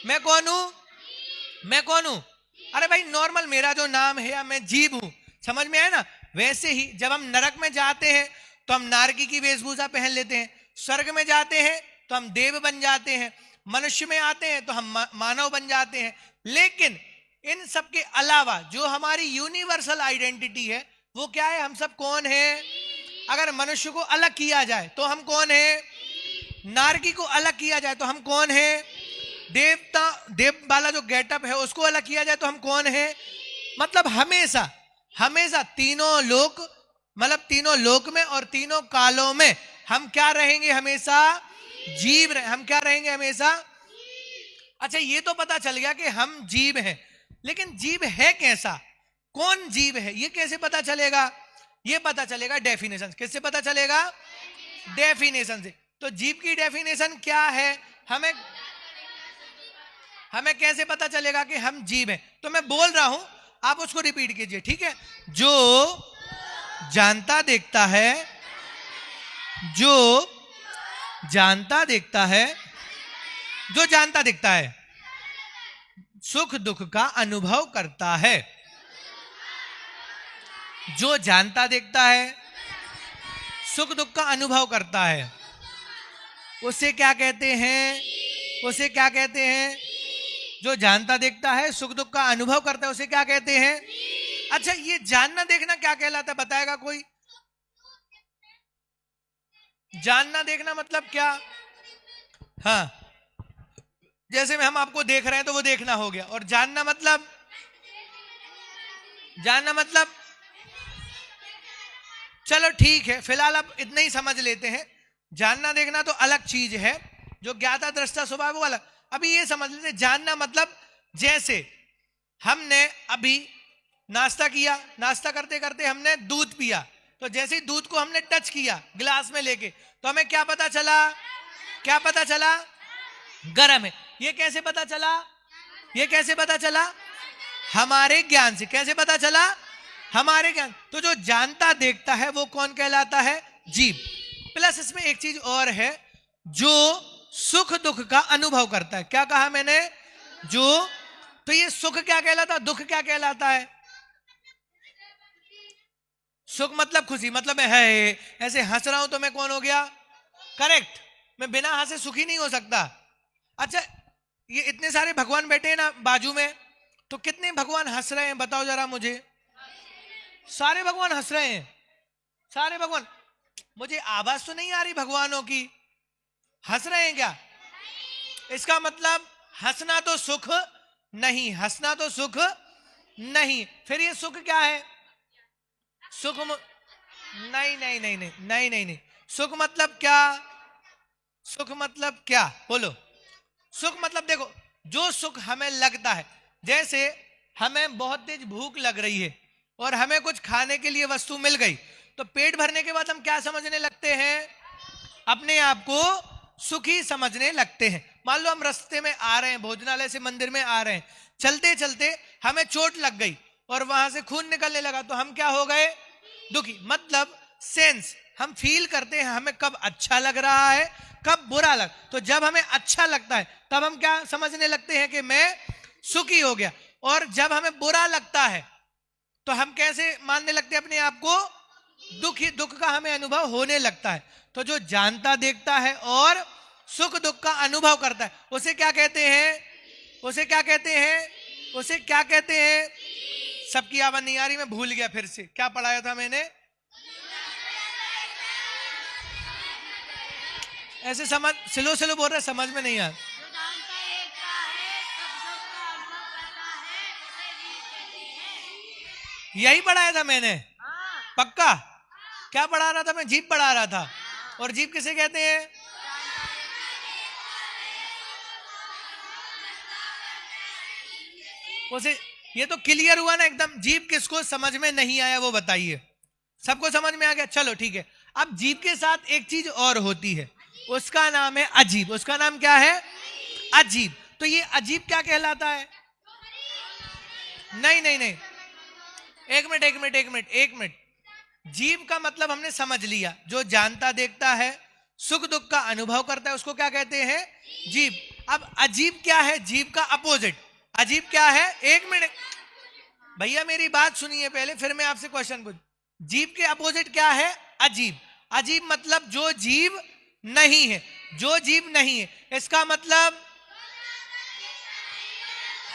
मैं कौन हूं? मैं कौन हूं? अरे भाई नॉर्मल मेरा जो नाम है, मैं जीव हूं। समझ में आया ना? वैसे ही जब हम नरक में जाते हैं तो हम नारकी की वेशभूषा पहन लेते हैं, स्वर्ग में जाते हैं तो हम देव बन जाते हैं, मनुष्य में आते हैं तो हम मानव बन जाते हैं। लेकिन इन सब के अलावा जो हमारी यूनिवर्सल आइडेंटिटी है वो क्या है? हम सब कौन है? अगर मनुष्य को अलग किया जाए तो हम कौन है? नारकी को अलग किया जाए तो हम कौन है? देव वाला जो गेटअप है उसको अलग किया जाए तो हम कौन है? मतलब हमेशा हमेशा तीनों लोक, मतलब तीनों लोक में और तीनों कालों में हम क्या रहेंगे? हमेशा जीव रहे। हम क्या रहेंगे? हमेशा। अच्छा ये तो पता चल गया कि हम जीव हैं, लेकिन जीव है कैसा? कौन जीव है ये कैसे पता चलेगा? ये पता चलेगा डेफिनेशन। किससे पता चलेगा? डेफिनेशन से। तो जीव की डेफिनेशन क्या है? हमें कैसे पता चलेगा कि हम जीव हैं? तो मैं बोल रहा हूं, आप उसको रिपीट कीजिए, ठीक है? जो जानता देखता है, जो जानता देखता है, जो जानता देखता है, सुख दुख का अनुभव करता है। जो जानता देखता है, सुख दुख का अनुभव करता है, उसे क्या कहते हैं? उसे क्या कहते हैं? जो जानता देखता है, सुख दुख का अनुभव करता है, उसे क्या कहते हैं? अच्छा ये जानना देखना क्या कहलाता है, बताएगा कोई? जानना देखना मतलब क्या? हाँ, जैसे में हम आपको देख रहे हैं तो वो देखना हो गया, और जानना मतलब? जानना मतलब चलो ठीक है, फिलहाल अब इतना ही समझ लेते हैं। जानना देखना तो अलग चीज है, जो ज्ञाता दृष्टा स्वभाव वो अलग। अभी ये समझ लेते, जानना मतलब जैसे हमने अभी नाश्ता किया, नाश्ता करते करते हमने दूध पिया, तो जैसे ही दूध को हमने टच किया गिलास में लेके, तो हमें क्या पता चला? क्या पता चला? गर्म है। ये कैसे पता चला? ये कैसे पता चला? हमारे ज्ञान से। कैसे पता चला? हमारे ज्ञान। तो जो जानता देखता है वो कौन कहलाता है? जीव। प्लस इसमें एक चीज और है, जो सुख दुख का अनुभव करता है। क्या कहा मैंने? जो। तो ये सुख क्या कहलाता है, दुख क्या कहलाता है? सुख मतलब खुशी, मतलब मैं है ऐसे हंस रहा हूं तो मैं कौन हो गया? करेक्ट, मैं बिना हंसे सुखी नहीं हो सकता। अच्छा, ये इतने सारे भगवान बैठे हैं ना बाजू में, तो कितने भगवान हंस रहे हैं बताओ जरा मुझे? सारे भगवान हंस रहे हैं, सारे भगवान। मुझे आवाज तो नहीं आ रही भगवानों की, हंस रहे हैं क्या? इसका मतलब हंसना तो सुख नहीं, हंसना तो सुख नहीं। फिर ये सुख क्या है? सुख नहीं नहीं नहीं नहीं नहीं नहीं नहीं, सुख मतलब क्या? सुख मतलब क्या बोलो? सुख मतलब देखो, जो सुख हमें लगता है, जैसे हमें बहुत तेज भूख लग रही है और हमें कुछ खाने के लिए वस्तु मिल गई, तो पेट भरने के बाद हम क्या समझने लगते हैं? अपने आप को सुखी समझने लगते हैं। मान लो हम रास्ते में आ रहे हैं, भोजनालय से मंदिर में आ रहे हैं, चलते चलते हमें चोट लग गई और वहां से खून निकलने लगा, तो हम क्या हो गए? दुखी। मतलब सेंस, हम फील करते हैं हमें कब अच्छा लग रहा है, कब बुरा लग। तो जब हमें अच्छा लगता है तब हम क्या समझने लगते हैं कि मैं सुखी हो गया, और जब हमें बुरा लगता है तो हम कैसे मानने लगते हैं अपने आप को? दुखी, दुख का हमें अनुभव होने लगता है। तो जो जानता देखता है और सुख दुख का अनुभव करता है, उसे क्या कहते हैं? उसे क्या कहते हैं? उसे क्या कहते हैं? सबकी आवाज नहीं आ रही, मैं भूल गया, फिर से क्या पढ़ाया था मैंने? ऐसे समझ, स्लो स्लो बोल रहे, समझ में नहीं आ। यही पढ़ाया था मैंने, पक्का? क्या पढ़ा रहा था मैं? जीव पढ़ा रहा था। और जीव किसे कहते हैं? उसे, ये तो क्लियर हुआ ना एकदम। जीव किसको समझ में नहीं आया वो बताइए? सबको समझ में आ गया? चलो ठीक है। अब जीव के साथ एक चीज और होती है, उसका नाम है अजीब। उसका नाम क्या है? अजीब। तो ये अजीब क्या कहलाता है? नहीं नहीं नहीं, एक मिनट एक मिनट एक मिनट एक मिनट। जीव का मतलब हमने समझ लिया, जो जानता देखता है, सुख दुख का अनुभव करता है, उसको क्या कहते हैं? जीव। अब अजीब क्या है? जीव का अपोजिट। अजीब क्या है? एक मिनट भैया, मेरी बात सुनिए पहले, फिर मैं आपसे क्वेश्चन पूछ। जीव के अपोजिट क्या है? अजीब। अजीब मतलब जो जीव नहीं है, जो जीव नहीं है। इसका मतलब,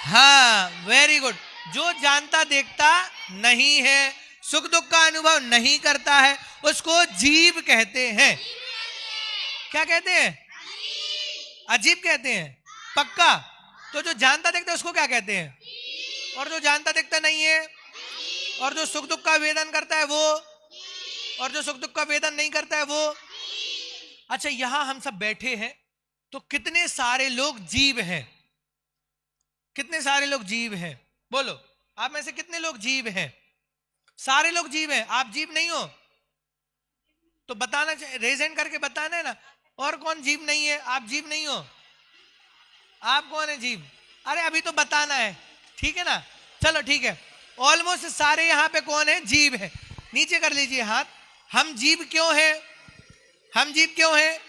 हाँ वेरी गुड, जो जानता देखता नहीं है, सुख दुख का अनुभव नहीं करता है, उसको जीव कहते हैं। क्या कहते हैं? अजीब कहते हैं, पक्का? तो जो जानता देखता है उसको क्या कहते हैं? और जो जानता देखता नहीं है, और जो सुख दुख का वेदन करता है वो, और जो सुख दुख का वेदन नहीं करता है वो। अच्छा, यहां हम सब बैठे हैं तो कितने सारे लोग जीव हैं? कितने सारे लोग जीव हैं? बोलो, आप में से कितने लोग जीव हैं? सारे लोग जीव हैं। आप जीव नहीं हो तो बताना चाहिए, रेज हैंड करके बताना है ना। और कौन जीव नहीं है? आप जीव नहीं हो? आप कौन है जीव? अरे अभी तो बताना है, ठीक है ना? चलो ठीक है, ऑलमोस्ट सारे यहां पे कौन है? जीव है। नीचे कर लीजिए हाथ। हम जीव क्यों हैं? हम जीव क्यों हैं?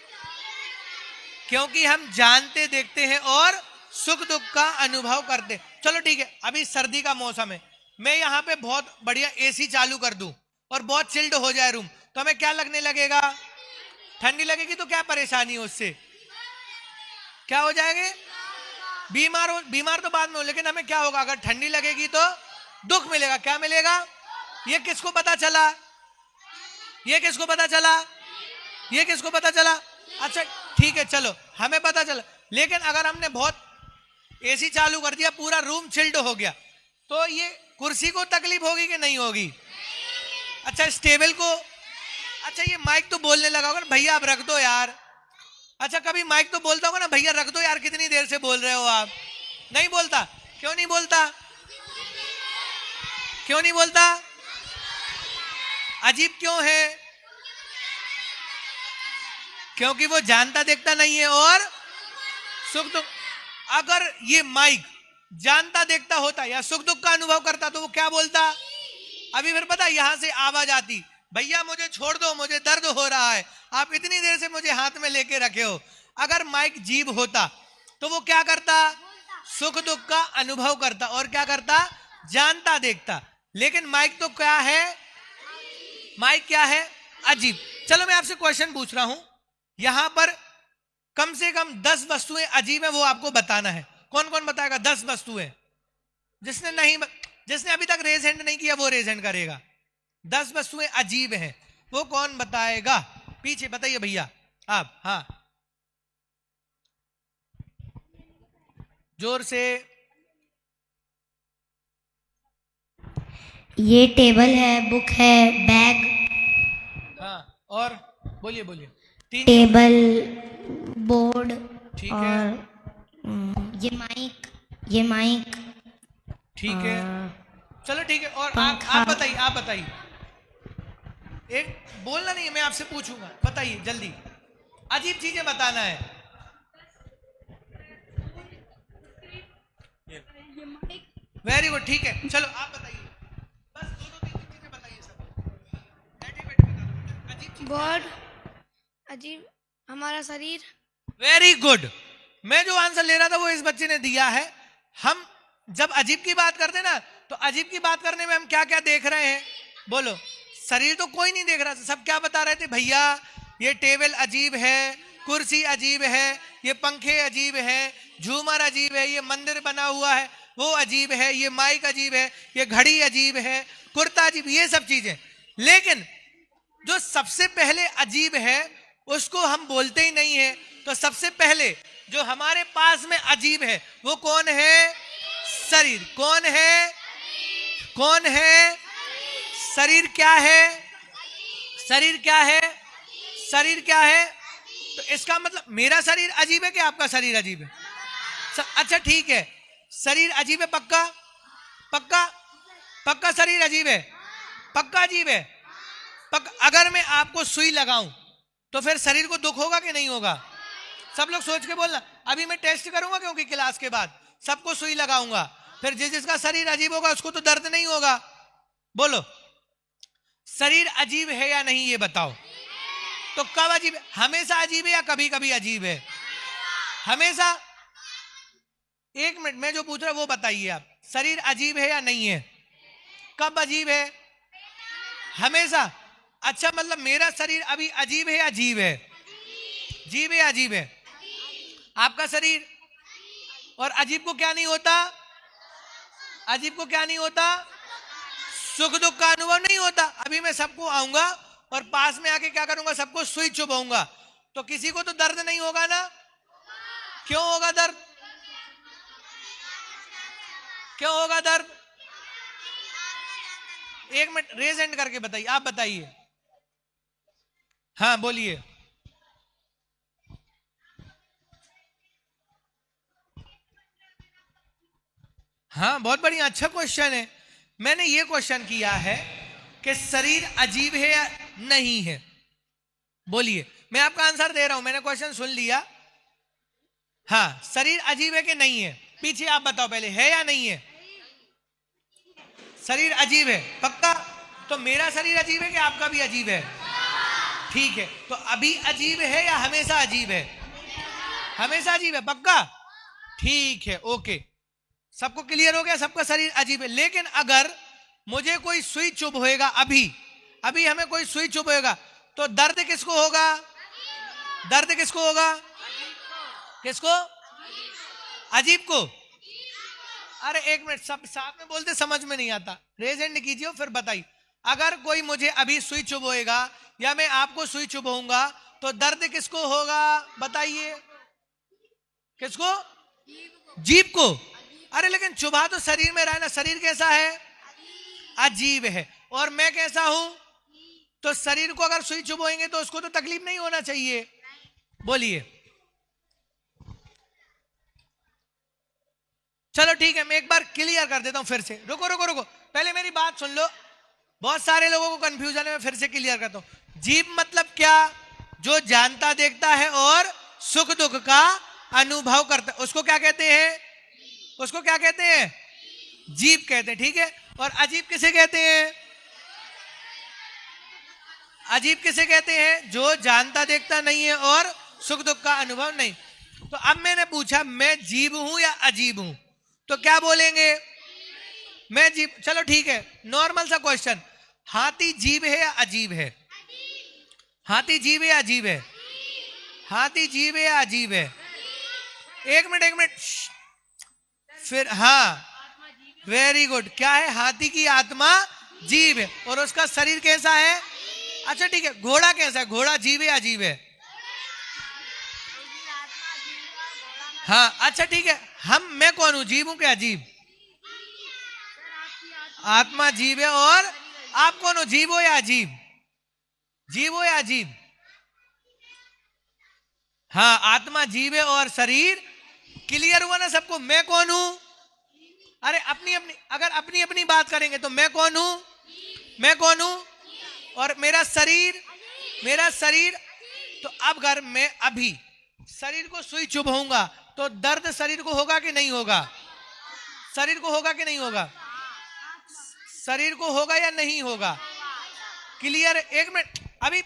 क्योंकि हम जानते देखते हैं और सुख दुख का अनुभव करते। चलो ठीक है, अभी सर्दी का मौसम है, मैं यहाँ पे बहुत बढ़िया एसी चालू कर दूं और बहुत चिल्ड हो जाए रूम, तो हमें क्या लगने लगेगा? ठंडी लगेगी। तो क्या परेशानी है उससे? क्या हो जाएंगे? बीमार तो बाद में हो, लेकिन हमें क्या होगा? अगर ठंडी लगेगी तो दुख मिलेगा। क्या मिलेगा? ये किसको पता चला? ये किसको पता चला? ये किसको पता चला? अच्छा ठीक है, चलो हमें पता चला। लेकिन अगर हमने बहुत एसी चालू कर दिया, पूरा रूम चिल्ड हो गया, तो ये कुर्सी को तकलीफ होगी कि नहीं होगी? अच्छा, इस टेबल को। अच्छा, ये माइक तो बोलने लगा होगा ना, भैया आप रख दो यार। अच्छा, कभी माइक तो बोलता होगा ना, भैया रख दो यार, कितनी देर से बोल रहे हो आप? नहीं बोलता? क्यों नहीं बोलता? क्यों नहीं बोलता? अजीब क्यों है? क्योंकि वो जानता देखता नहीं है और सुख दुख। अगर ये माइक जानता देखता होता या सुख दुख का अनुभव करता तो वो क्या बोलता? अभी फिर पता, यहां से आवाज आती, भैया मुझे छोड़ दो, मुझे दर्द हो रहा है, आप इतनी देर से मुझे हाथ में लेके रखे हो। अगर माइक जीव होता तो वो क्या करता? सुख दुख का अनुभव करता। और क्या करता? जानता देखता। लेकिन माइक तो क्या है? माइक क्या है? अजीब। चलो मैं आपसे क्वेश्चन पूछ रहा हूं, यहां पर कम से कम 10 वस्तुएं अजीब है, वो आपको बताना है। कौन कौन बताएगा 10 वस्तुएं? जिसने अभी तक रेज हैंड नहीं किया वो रेज हैंड करेगा। 10 वस्तुएं अजीब हैं, वो कौन बताएगा? पीछे बताइए भैया आप। हाँ, जोर से। ये टेबल है, बुक है, बैग। हाँ, और बोलिए बोलिए। 3। टेबल, बोर्ड, ठीक और है, ये माइक। ठीक है, चलो ठीक है। और आप बताइए। एक बोलना नहीं है, मैं आपसे पूछूंगा, बताइए जल्दी। अजीब चीजें बताना है। वेरी गुड, ठीक है, चलो आप बताइए। बस 2-3 चीजें बताइए सब। बैठे बता दो। अजीब चीज। गॉड, अजीब, हमारा शरीर। Very good. मैं जो आंसर ले रहा था वो इस बच्चे ने दिया है। हम जब अजीब की बात करते ना, तो अजीब की बात करने में हम क्या क्या देख रहे हैं? बोलो। शरीर तो कोई नहीं देख रहा था, सब क्या बता रहे थे? भैया ये टेबल अजीब है, कुर्सी अजीब है, ये पंखे अजीब है, झूमर अजीब है, ये मंदिर बना हुआ है वो अजीब है, ये माइक अजीब है, ये घड़ी अजीब है, कुर्ता अजीब, ये सब चीजें। लेकिन जो सबसे पहले अजीब है उसको हम बोलते ही नहीं है। तो सबसे पहले जो हमारे पास में अजीब है वो कौन है? शरीर। कौन है? कौन है? शरीर क्या है? शरीर क्या है? शरीर क्या है? तो इसका मतलब मेरा शरीर अजीब है कि आपका शरीर अजीब है? अच्छा ठीक है, शरीर अजीब है पक्का? पक्का? पक्का शरीर अजीब है? पक्का अजीब है? पक्का। अगर मैं आपको सुई लगाऊं तो फिर शरीर को दुख होगा कि नहीं होगा? सब लोग सोच के बोलना। अभी मैं टेस्ट करूंगा क्योंकि क्लास के बाद सबको सुई लगाऊंगा, फिर जिसका शरीर अजीब होगा उसको तो दर्द नहीं होगा। बोलो, शरीर अजीब है या नहीं ये बताओ। तो कब अजीब है? हमेशा अजीब है या कभी कभी अजीब है? हमेशा। 1 मिनट, मैं जो पूछ रहा हूं वो बताइए आप। शरीर अजीब है या नहीं है? कब अजीब है? हमेशा। अच्छा, मतलब मेरा शरीर अभी अजीब है या अजीब है? अजीब है या अजीब है? आपका शरीर। और अजीब को क्या नहीं होता? अजीब को क्या नहीं होता? सुख दुख का अनुभव नहीं होता। अभी मैं सबको आऊंगा और पास में आके क्या करूंगा? सबको सुई चुभाऊंगा, तो किसी को तो दर्द नहीं होगा ना? क्यों होगा दर्द? क्यों होगा दर्द? 1 मिनट, रेज हैंड करके बताइए, आप बताइए। हाँ बोलिए। हाँ बहुत बढ़िया, अच्छा क्वेश्चन है। मैंने ये क्वेश्चन किया है कि शरीर अजीब है या नहीं है। बोलिए, मैं आपका आंसर दे रहा हूं, मैंने क्वेश्चन सुन लिया। हाँ, शरीर अजीब है कि नहीं है? पीछे आप बताओ पहले, है या नहीं है? शरीर अजीब है पक्का? तो मेरा शरीर अजीब है कि आपका भी अजीब है? ठीक है, तो अभी अजीब है या हमेशा अजीब है? हमेशा अजीब है पक्का? ठीक है, ओके, सबको क्लियर हो गया? सबका शरीर अजीब है। लेकिन अगर मुझे कोई सुई चुभ होएगा, अभी हमें कोई सुई चुभ होएगा, तो दर्द किसको होगा? दर्द किसको होगा? किसको? अजीब को। अरे 1 मिनट, सब साथ में बोलते समझ में नहीं आता। रेज हैंड कीजिए फिर बताइए। अगर कोई मुझे अभी सुई चुभाएगा या मैं आपको सुई चुभाऊंगा तो दर्द किसको होगा? बताइए। किसको? जीभ को। अरे लेकिन चुभा तो शरीर में रहा ना। शरीर कैसा है? अजीब है। और मैं कैसा हूं? तो शरीर को अगर सुई चुभाएंगे तो उसको तो तकलीफ नहीं होना चाहिए। बोलिए। चलो ठीक है, मैं एक बार क्लियर कर देता हूं फिर से। रुको, पहले मेरी बात सुन लो। बहुत सारे लोगों को कंफ्यूजन है, मैं फिर से क्लियर करता हूं। जीभ मतलब क्या? जो जानता देखता है और सुख दुख का अनुभव करता है, उसको क्या कहते हैं? उसको क्या कहते हैं? जीभ कहते हैं, ठीक है। और अजीब किसे कहते हैं? अजीब किसे कहते हैं? जो जानता देखता नहीं है और सुख दुख का अनुभव नहीं। तो अब मैंने पूछा, मैं जीभ हूं या अजीब हूं? तो क्या बोलेंगे? मैं जीभ। चलो ठीक है, नॉर्मल सा क्वेश्चन, हाथी जीभ है या अजीब है? हाथी जीभ है या अजीब है? हाथी जीव है या अजीब है? एक मिनट फिर, हाँ वेरी गुड। क्या है? हाथी की आत्मा जीव है और उसका शरीर कैसा है? अच्छा ठीक है। घोड़ा कैसा है? घोड़ा जीव है या अजीब है? हाँ अच्छा ठीक है। मैं कौन हूं? जीव हूं क्या अजीब? आत्मा जीव है और आप कौन हो? जीव हो या अजीब? जीव हो या अजीब? हाँ आत्मा जीव है और शरीर। क्लियर हुआ ना सबको? मैं कौन हूं? अरे अगर अपनी अपनी बात करेंगे तो मैं कौन हूं? मैं कौन हूं? और मेरा शरीर। तो अब अगर मैं अभी शरीर को सुई चुभाऊंगा तो दर्द शरीर को होगा कि नहीं होगा? शरीर को होगा कि नहीं होगा? शरीर को होगा या नहीं होगा? क्लियर? एक मिनट, अभी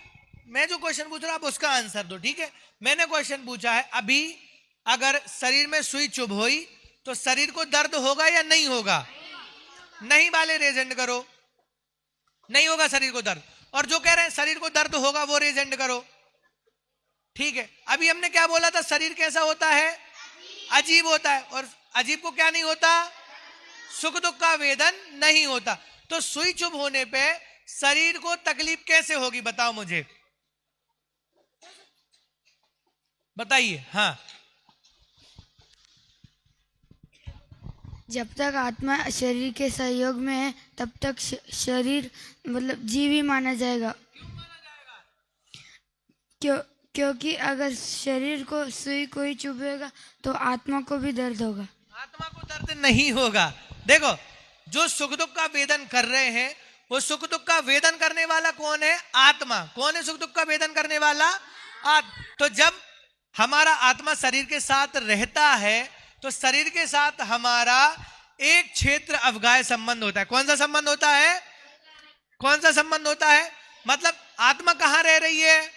मैं जो क्वेश्चन पूछ रहा हूं आप उसका आंसर दो, ठीक है? मैंने क्वेश्चन पूछा है अभी अगर शरीर में सुई चुभ हुई तो शरीर को दर्द होगा या नहीं होगा? नहीं वाले रेजेंड करो। नहीं होगा शरीर को दर्द। और जो कह रहे हैं शरीर को दर्द होगा वो रेजेंड करो। ठीक है, अभी हमने क्या बोला था? शरीर कैसा होता है? अजीब होता है। और अजीब को क्या नहीं होता? सुख दुख का वेदन नहीं होता। तो सुई चुभ होने पे शरीर को तकलीफ कैसे होगी? बताओ मुझे, बताइए। हाँ, जब तक आत्मा शरीर के सहयोग में है तब तक शरीर मतलब जीव ही माना जाएगा। क्योंकि अगर शरीर को सुई कोई चुभेगा तो आत्मा को भी दर्द होगा। आत्मा को दर्द नहीं होगा। देखो, जो सुख दुख का वेदन कर रहे हैं वो सुख दुख का वेदन करने वाला कौन है? आत्मा। कौन है सुख दुख का वेदन करने वाला? तो जब हमारा आत्मा शरीर के साथ रहता है तो शरीर के साथ हमारा एक क्षेत्र अवगाय संबंध होता है। कौन सा संबंध होता है? कौन सा संबंध होता है? मतलब आत्मा कहां रह रही है?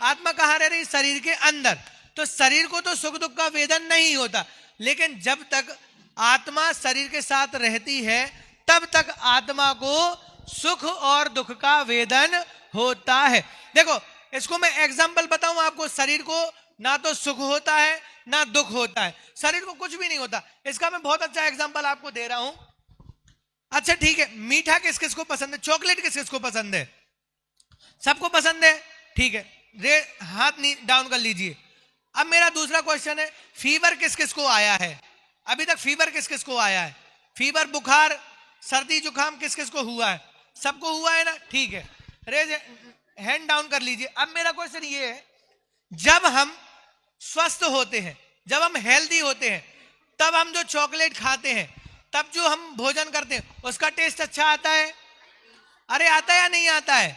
आत्मा कहां रह रही है? शरीर के अंदर। तो शरीर को तो सुख दुख का वेदन नहीं होता, लेकिन जब तक आत्मा शरीर के साथ रहती है तब तक आत्मा को सुख और दुख का वेदन होता है। देखो, इसको मैं एग्जाम्पल बताऊं आपको। शरीर को ना तो सुख होता है ना दुख होता है, शरीर को कुछ भी नहीं होता। इसका मैं बहुत अच्छा एग्जाम्पल आपको दे रहा हूं। अच्छा ठीक है, मीठा किस किस को पसंद है? चॉकलेट किस किस को पसंद है? सबको पसंद है, ठीक है। हाथ डाउन कर लीजिए। अब मेरा दूसरा क्वेश्चन है, फीवर किस किस को आया है? अभी तक फीवर किस किस को आया है? फीवर, बुखार, सर्दी जुकाम किस किस को हुआ है? सबको हुआ है ना, ठीक है। रेज हैंड डाउन कर लीजिए। अब मेरा क्वेश्चन ये है, जब हम स्वस्थ होते हैं, जब हम हेल्दी होते हैं, तब हम जो चॉकलेट खाते हैं, तब जो हम भोजन करते हैं, उसका टेस्ट अच्छा आता है? अरे आता है या नहीं आता है?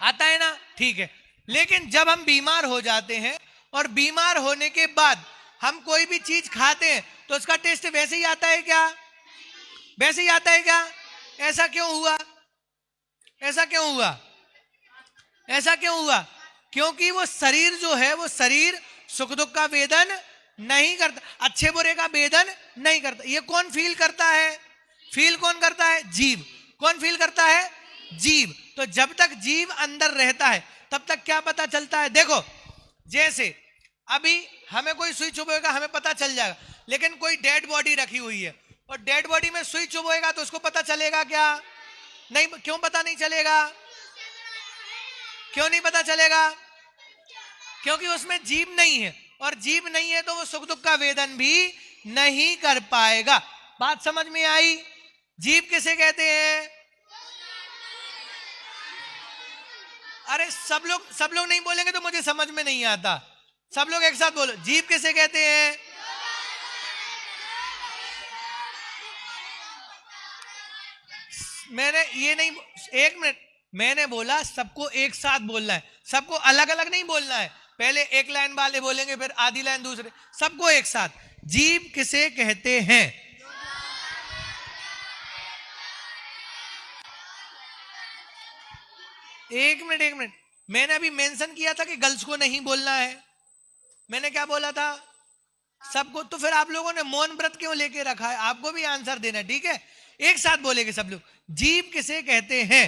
आता है ना, ठीक है। लेकिन जब हम बीमार हो जाते हैं और बीमार होने के बाद हम कोई भी चीज खाते हैं तो उसका टेस्ट वैसे ही आता है क्या? वैसे ही आता है क्या? ऐसा क्यों हुआ? ऐसा क्यों हुआ? ऐसा क्यों हुआ? क्योंकि वो शरीर जो है, वो शरीर सुख दुख का वेदन नहीं करता, अच्छे बुरे का वेदन नहीं करता। ये कौन फील करता है? फील कौन करता है? जीव। कौन फील करता है? जीव। तो जब तक जीव अंदर रहता है तब तक क्या पता चलता है? देखो, जैसे अभी हमें कोई सुई चुभेगा हमें पता चल जाएगा, लेकिन कोई डेड बॉडी रखी हुई है और डेड बॉडी में सुई चुभेगा तो उसको पता चलेगा क्या? नहीं। क्यों पता नहीं चलेगा? क्यों नहीं पता चलेगा? क्योंकि उसमें जीव नहीं है, और जीव नहीं है तो वो सुख दुख का वेदन भी नहीं कर पाएगा। बात समझ में आई? जीव किसे कहते हैं? अरे सब लोग नहीं बोलेंगे तो मुझे समझ में नहीं आता। सब लोग एक साथ बोलो, जीव किसे कहते हैं? मैंने ये नहीं, एक मिनट, मैंने बोला सबको एक साथ बोलना है, सबको अलग अलग नहीं बोलना है। पहले एक लाइन वाले बोलेंगे, फिर आधी लाइन दूसरे, सबको एक साथ। जीव किसे कहते हैं? एक मिनट, मैंने अभी मेंशन किया था कि गर्ल्स को नहीं बोलना है। मैंने क्या बोला था? सबको। तो फिर आप लोगों ने मौन व्रत क्यों लेके रखा है? आपको भी आंसर देना है, ठीक है? एक साथ बोलेंगे सब लोग। जीव किसे कहते हैं?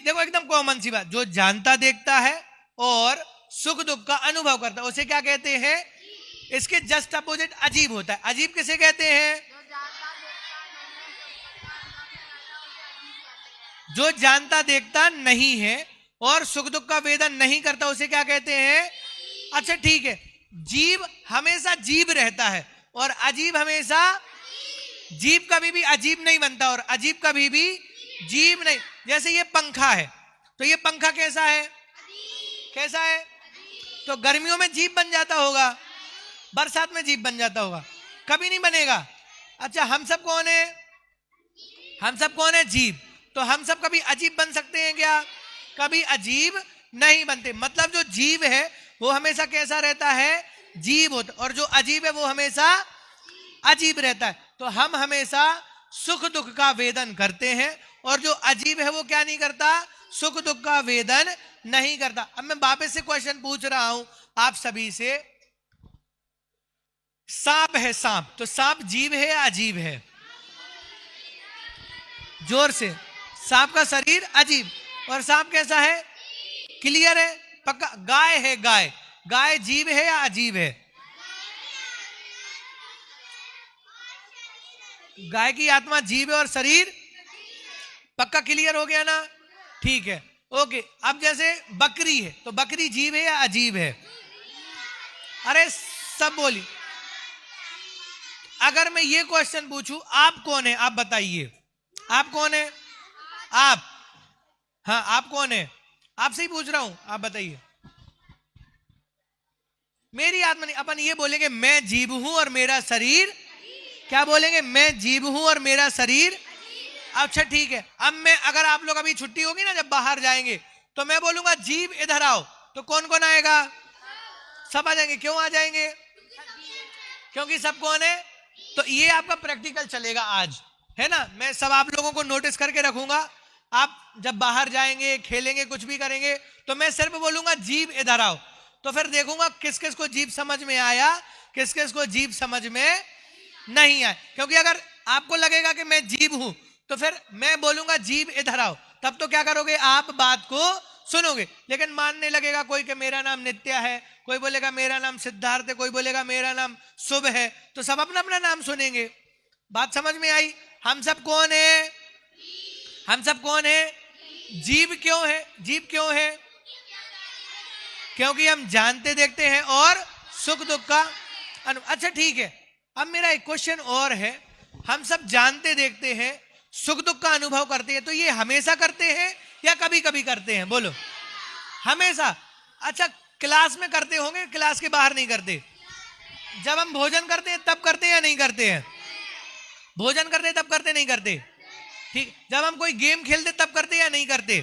देखो एकदम कॉमन सी बात, जो जानता देखता है और सुख दुख का अनुभव करता है उसे क्या कहते हैं? इसके जस्ट अपोजिट अजीब होता है। अजीब किसे कहते हैं? जो जानता देखता नहीं है और सुख दुख का वेदन नहीं करता उसे क्या कहते हैं? अच्छा ठीक है, जीव हमेशा जीव रहता है और अजीब हमेशा, जीव कभी भी अजीब नहीं बनता और अजीब कभी भी जीव नहीं। जैसे ये पंखा है, तो ये पंखा कैसा है? कैसा है? तो गर्मियों में जीव बन जाता होगा, बरसात में जीव बन जाता होगा, कभी नहीं बनेगा। अच्छा हम सब कौन है? हम सब कौन है? जीव। तो हम सब कभी अजीब बन सकते हैं क्या? कभी अजीब नहीं बनते। मतलब जो जीव है वो हमेशा कैसा रहता है? जीव होता, और जो अजीब है वो हमेशा अजीब रहता है। तो हम हमेशा सुख दुख का वेदन करते हैं और जो अजीब है वो क्या नहीं करता? सुख दुख का वेदन नहीं करता। अब मैं वापस से क्वेश्चन पूछ रहा हूं आप सभी से, सांप है, सांप, तो सांप जीव है या अजीब है? जोर से। सांप का शरीर अजीब, और सांप कैसा है? क्लियर है, पक्का। गाय है, गाय, गाय जीव है या अजीब है? गाय की आत्मा जीव है और शरीर, पक्का क्लियर हो गया ना? ठीक है, ओके। अब जैसे बकरी है, तो बकरी जीव है या अजीब है? अरे सब बोली। अगर मैं ये क्वेश्चन पूछूं, आप कौन है? आप बताइए, आप कौन है? आप, हाँ आप कौन है? आपसे ही पूछ रहा हूं, आप बताइए। मेरी आत्मा नहीं, अपन ये बोलेंगे मैं जीव हूं और मेरा शरीर, क्या बोलेंगे? मैं जीव हूं और मेरा शरीर। अच्छा ठीक है, अब मैं, अगर आप लोग अभी छुट्टी होगी ना, जब बाहर जाएंगे, तो मैं बोलूंगा जीव इधर आओ, तो कौन कौन आएगा? सब आ जाएंगे। क्यों आ जाएंगे? क्योंकि सब कौन है? तो ये आपका प्रैक्टिकल चलेगा आज, है ना? मैं सब आप लोगों को नोटिस करके रखूंगा। आप जब बाहर जाएंगे, खेलेंगे, कुछ भी करेंगे, तो मैं सिर्फ बोलूंगा जीव इधर आओ, तो फिर देखूंगा किस किस को जीव समझ में आया, किस किस को जीव समझ में नहीं आया। क्योंकि अगर आपको लगेगा कि मैं जीव हूं, तो फिर मैं बोलूंगा जीव इधर आओ, तब तो क्या करोगे आप? बात को सुनोगे। लेकिन मानने लगेगा कोई कि मेरा नाम नित्या है, कोई बोलेगा मेरा नाम सिद्धार्थ है, कोई बोलेगा मेरा नाम शुभ है, तो सब अपना अपना नाम सुनेंगे। बात समझ में आई? हम सब कौन है? हम सब कौन है? जीव। क्यों है? जीव क्यों है? क्योंकि हम जानते देखते हैं और सुख दुख का अच्छा ठीक है, अब मेरा एक क्वेश्चन और है। हम सब जानते देखते हैं, सुख दुख का अनुभव करते हैं, तो ये हमेशा करते हैं या कभी कभी करते हैं? बोलो। हमेशा। अच्छा क्लास में करते होंगे, क्लास के बाहर नहीं करते? जब हम भोजन करते हैं तब करते हैं या नहीं करते हैं? भोजन करते हैं तब करते नहीं करते? ठीक। जब हम कोई गेम खेलते तब करते या नहीं करते?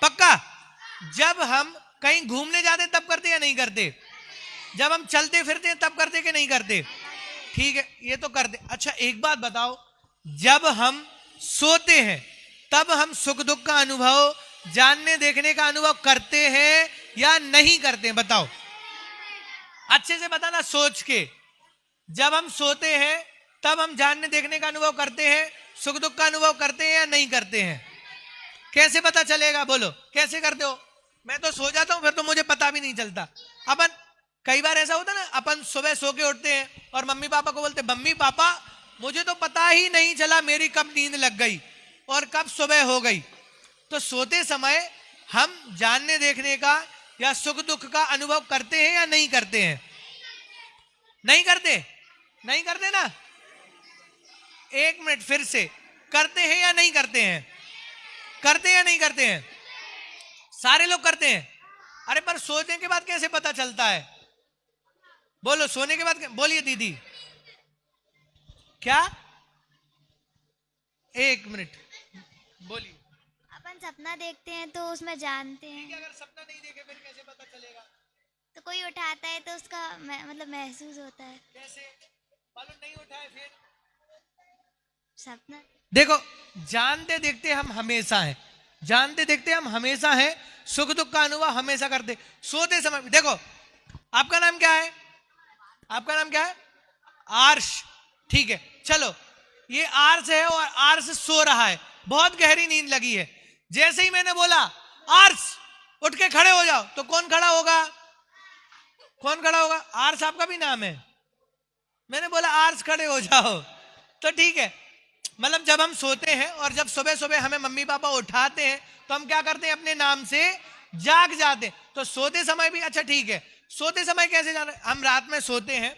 पक्का। जब हम कहीं घूमने जाते तब करते या नहीं करते? जब हम चलते फिरते हैं तब करते कि नहीं करते? ठीक है, ये तो करते। अच्छा एक बात बताओ, जब हम सोते हैं तब हम सुख दुख का अनुभव, जानने देखने का अनुभव करते हैं या नहीं करते हैं? बताओ, अच्छे से बताना सोच के। जब हम सोते हैं तब हम जानने देखने का अनुभव करते हैं, सुख दुख का अनुभव करते हैं या नहीं करते हैं? कैसे पता चलेगा? बोलो, कैसे करते हो? मैं तो सो जाता हूं, फिर तो मुझे पता भी नहीं चलता। अपन कई बार ऐसा होता ना, अपन सुबह सो के उठते हैं और मम्मी पापा को बोलते, मम्मी पापा मुझे तो पता ही नहीं चला मेरी कब नींद लग गई और कब सुबह हो गई। तो सोते समय हम जानने देखने का या सुख दुख का अनुभव करते हैं या नहीं करते हैं? नहीं करते? नहीं करते ना? एक मिनट, फिर से, करते हैं या नहीं करते हैं? करते हैं या नहीं करते हैं? सारे लोग करते हैं। अरे पर सोने के बाद कैसे पता चलता है? बोलो, सोने के बाद। बोलिए दीदी, क्या? एक मिनट बोलिए। अपन सपना देखते हैं तो उसमें जानते हैं। अगर सपना नहीं देखे फिर कैसे पता चलेगा? तो कोई उठाता है तो उसका मतलब महसूस होता है। कैसे मालूम? नहीं उठाए फिर सपना। देखो, जानते देखते हम हमेशा हैं, जानते देखते हम हमेशा हैं, सुख दुख का अनुभव हमेशा करते। सोते समय देखो, आपका नाम क्या है? आपका नाम क्या है? आर्ष। ठीक है, चलो, ये आर्ष है और आर्ष सो रहा है, बहुत गहरी नींद लगी है। जैसे ही मैंने बोला आर्स उठ के खड़े हो जाओ, तो कौन खड़ा होगा? कौन खड़ा होगा? आर्स आपका भी नाम है। मैंने बोला आर्स खड़े हो जाओ, तो ठीक है। मतलब जब हम सोते हैं और जब सुबह सुबह हमें मम्मी पापा उठाते हैं तो हम क्या करते हैं? अपने नाम से जाग जाते हैं। तो सोते समय भी, अच्छा ठीक है, सोते समय कैसे जाना? हम रात में सोते हैं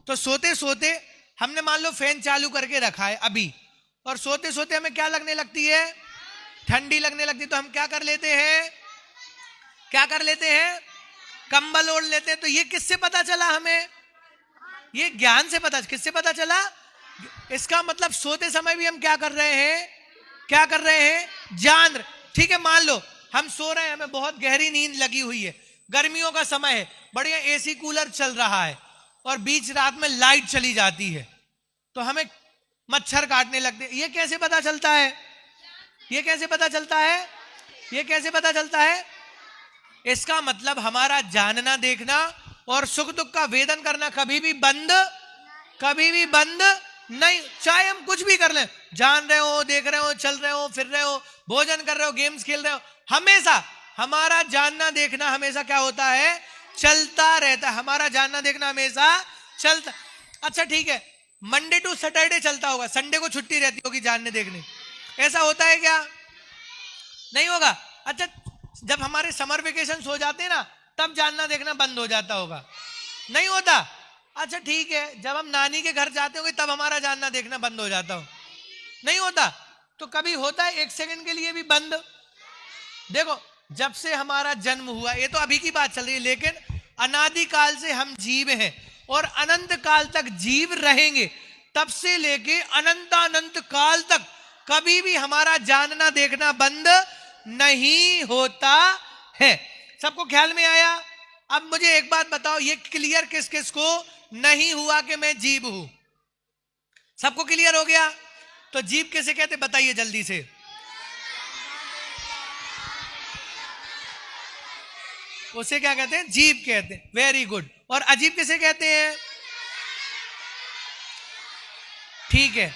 तो सोते सोते हमने मान लो फैन चालू करके रखा है अभी, और सोते सोते हमें क्या लगने लगती है? ठंडी लगने लगती है। तो हम क्या कर लेते हैं? क्या कर लेते हैं? कंबल ओढ़ लेते हैं। तो ये किससे पता चला हमें? ये ज्ञान से पता। किससे पता चला? इसका मतलब सोते समय भी हम क्या कर रहे हैं? क्या कर रहे हैं? जान रहे। ठीक है, मान लो हम सो रहे हैं, हमें बहुत गहरी नींद लगी हुई है, गर्मियों का समय है, बढ़िया एसी कूलर चल रहा है, और बीच रात में लाइट चली जाती है तो हमें मच्छर काटने लगते हैं। ये कैसे पता चलता है? ये कैसे पता चलता है? ये कैसे पता चलता है? इसका मतलब हमारा जानना देखना और सुख दुख का वेदन करना कभी भी बंद नहीं। चाहे हम कुछ भी कर लें, जान रहे हो, देख रहे हो, चल रहे हो, फिर रहे हो, भोजन कर रहे हो, गेम्स खेल रहे हो, हमेशा हमारा जानना देखना हमेशा क्या होता है? चलता रहता है। हमारा जानना देखना हमेशा चलता। अच्छा ठीक है, मंडे टू सैटरडे चलता होगा, संडे को छुट्टी रहती होगी जानने देखने, ऐसा होता है क्या? नहीं होगा। अच्छा, जब हमारे समर वेकेशन हो जाते हैं ना, तब जानना देखना बंद हो जाता होगा, नहीं होता? अच्छा ठीक है, जब हम नानी के घर जाते होंगे तब हमारा जानना देखना बंद हो जाता हो, नहीं होता? तो कभी होता है एक सेकंड के लिए भी बंद? देखो, जब से हमारा जन्म हुआ, ये तो अभी की बात चल रही है, लेकिन अनादिकाल से हम जीव हैं और अनंत काल तक जीव रहेंगे। तब से लेके अनंत काल तक कभी भी हमारा जानना देखना बंद नहीं होता है। सबको ख्याल में आया? अब मुझे एक बात बताओ, ये क्लियर किस किस को नहीं हुआ कि मैं जीव हूं? सबको क्लियर हो गया? तो जीव किसे कहते बताइए जल्दी से। उसे क्या कहते हैं? जीव कहते हैं। Very good. और अजीब किसे कहते हैं? ठीक है,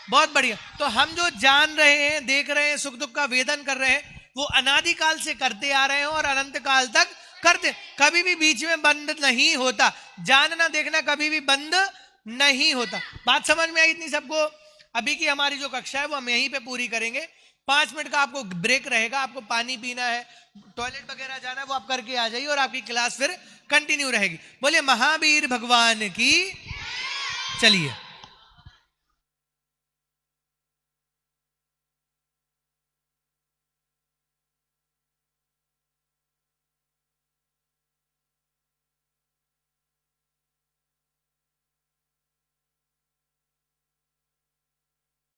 बहुत बढ़िया। तो हम जो जान रहे हैं, देख रहे हैं, सुख दुख का वेदन कर रहे हैं, वो अनादिकाल से करते आ रहे हैं और अनंत काल तक करते, कभी भी बीच में बंद नहीं होता। जानना देखना कभी भी बंद नहीं होता। बात समझ में आई इतनी सबको? अभी की हमारी जो कक्षा है वो हम यहीं पे पूरी करेंगे। 5 मिनट का आपको ब्रेक रहेगा, आपको पानी पीना है, टॉयलेट वगैरह जाना है, वो आप करके आ जाइए और आपकी क्लास फिर कंटिन्यू रहेगी। बोलिए महावीर भगवान की। चलिए।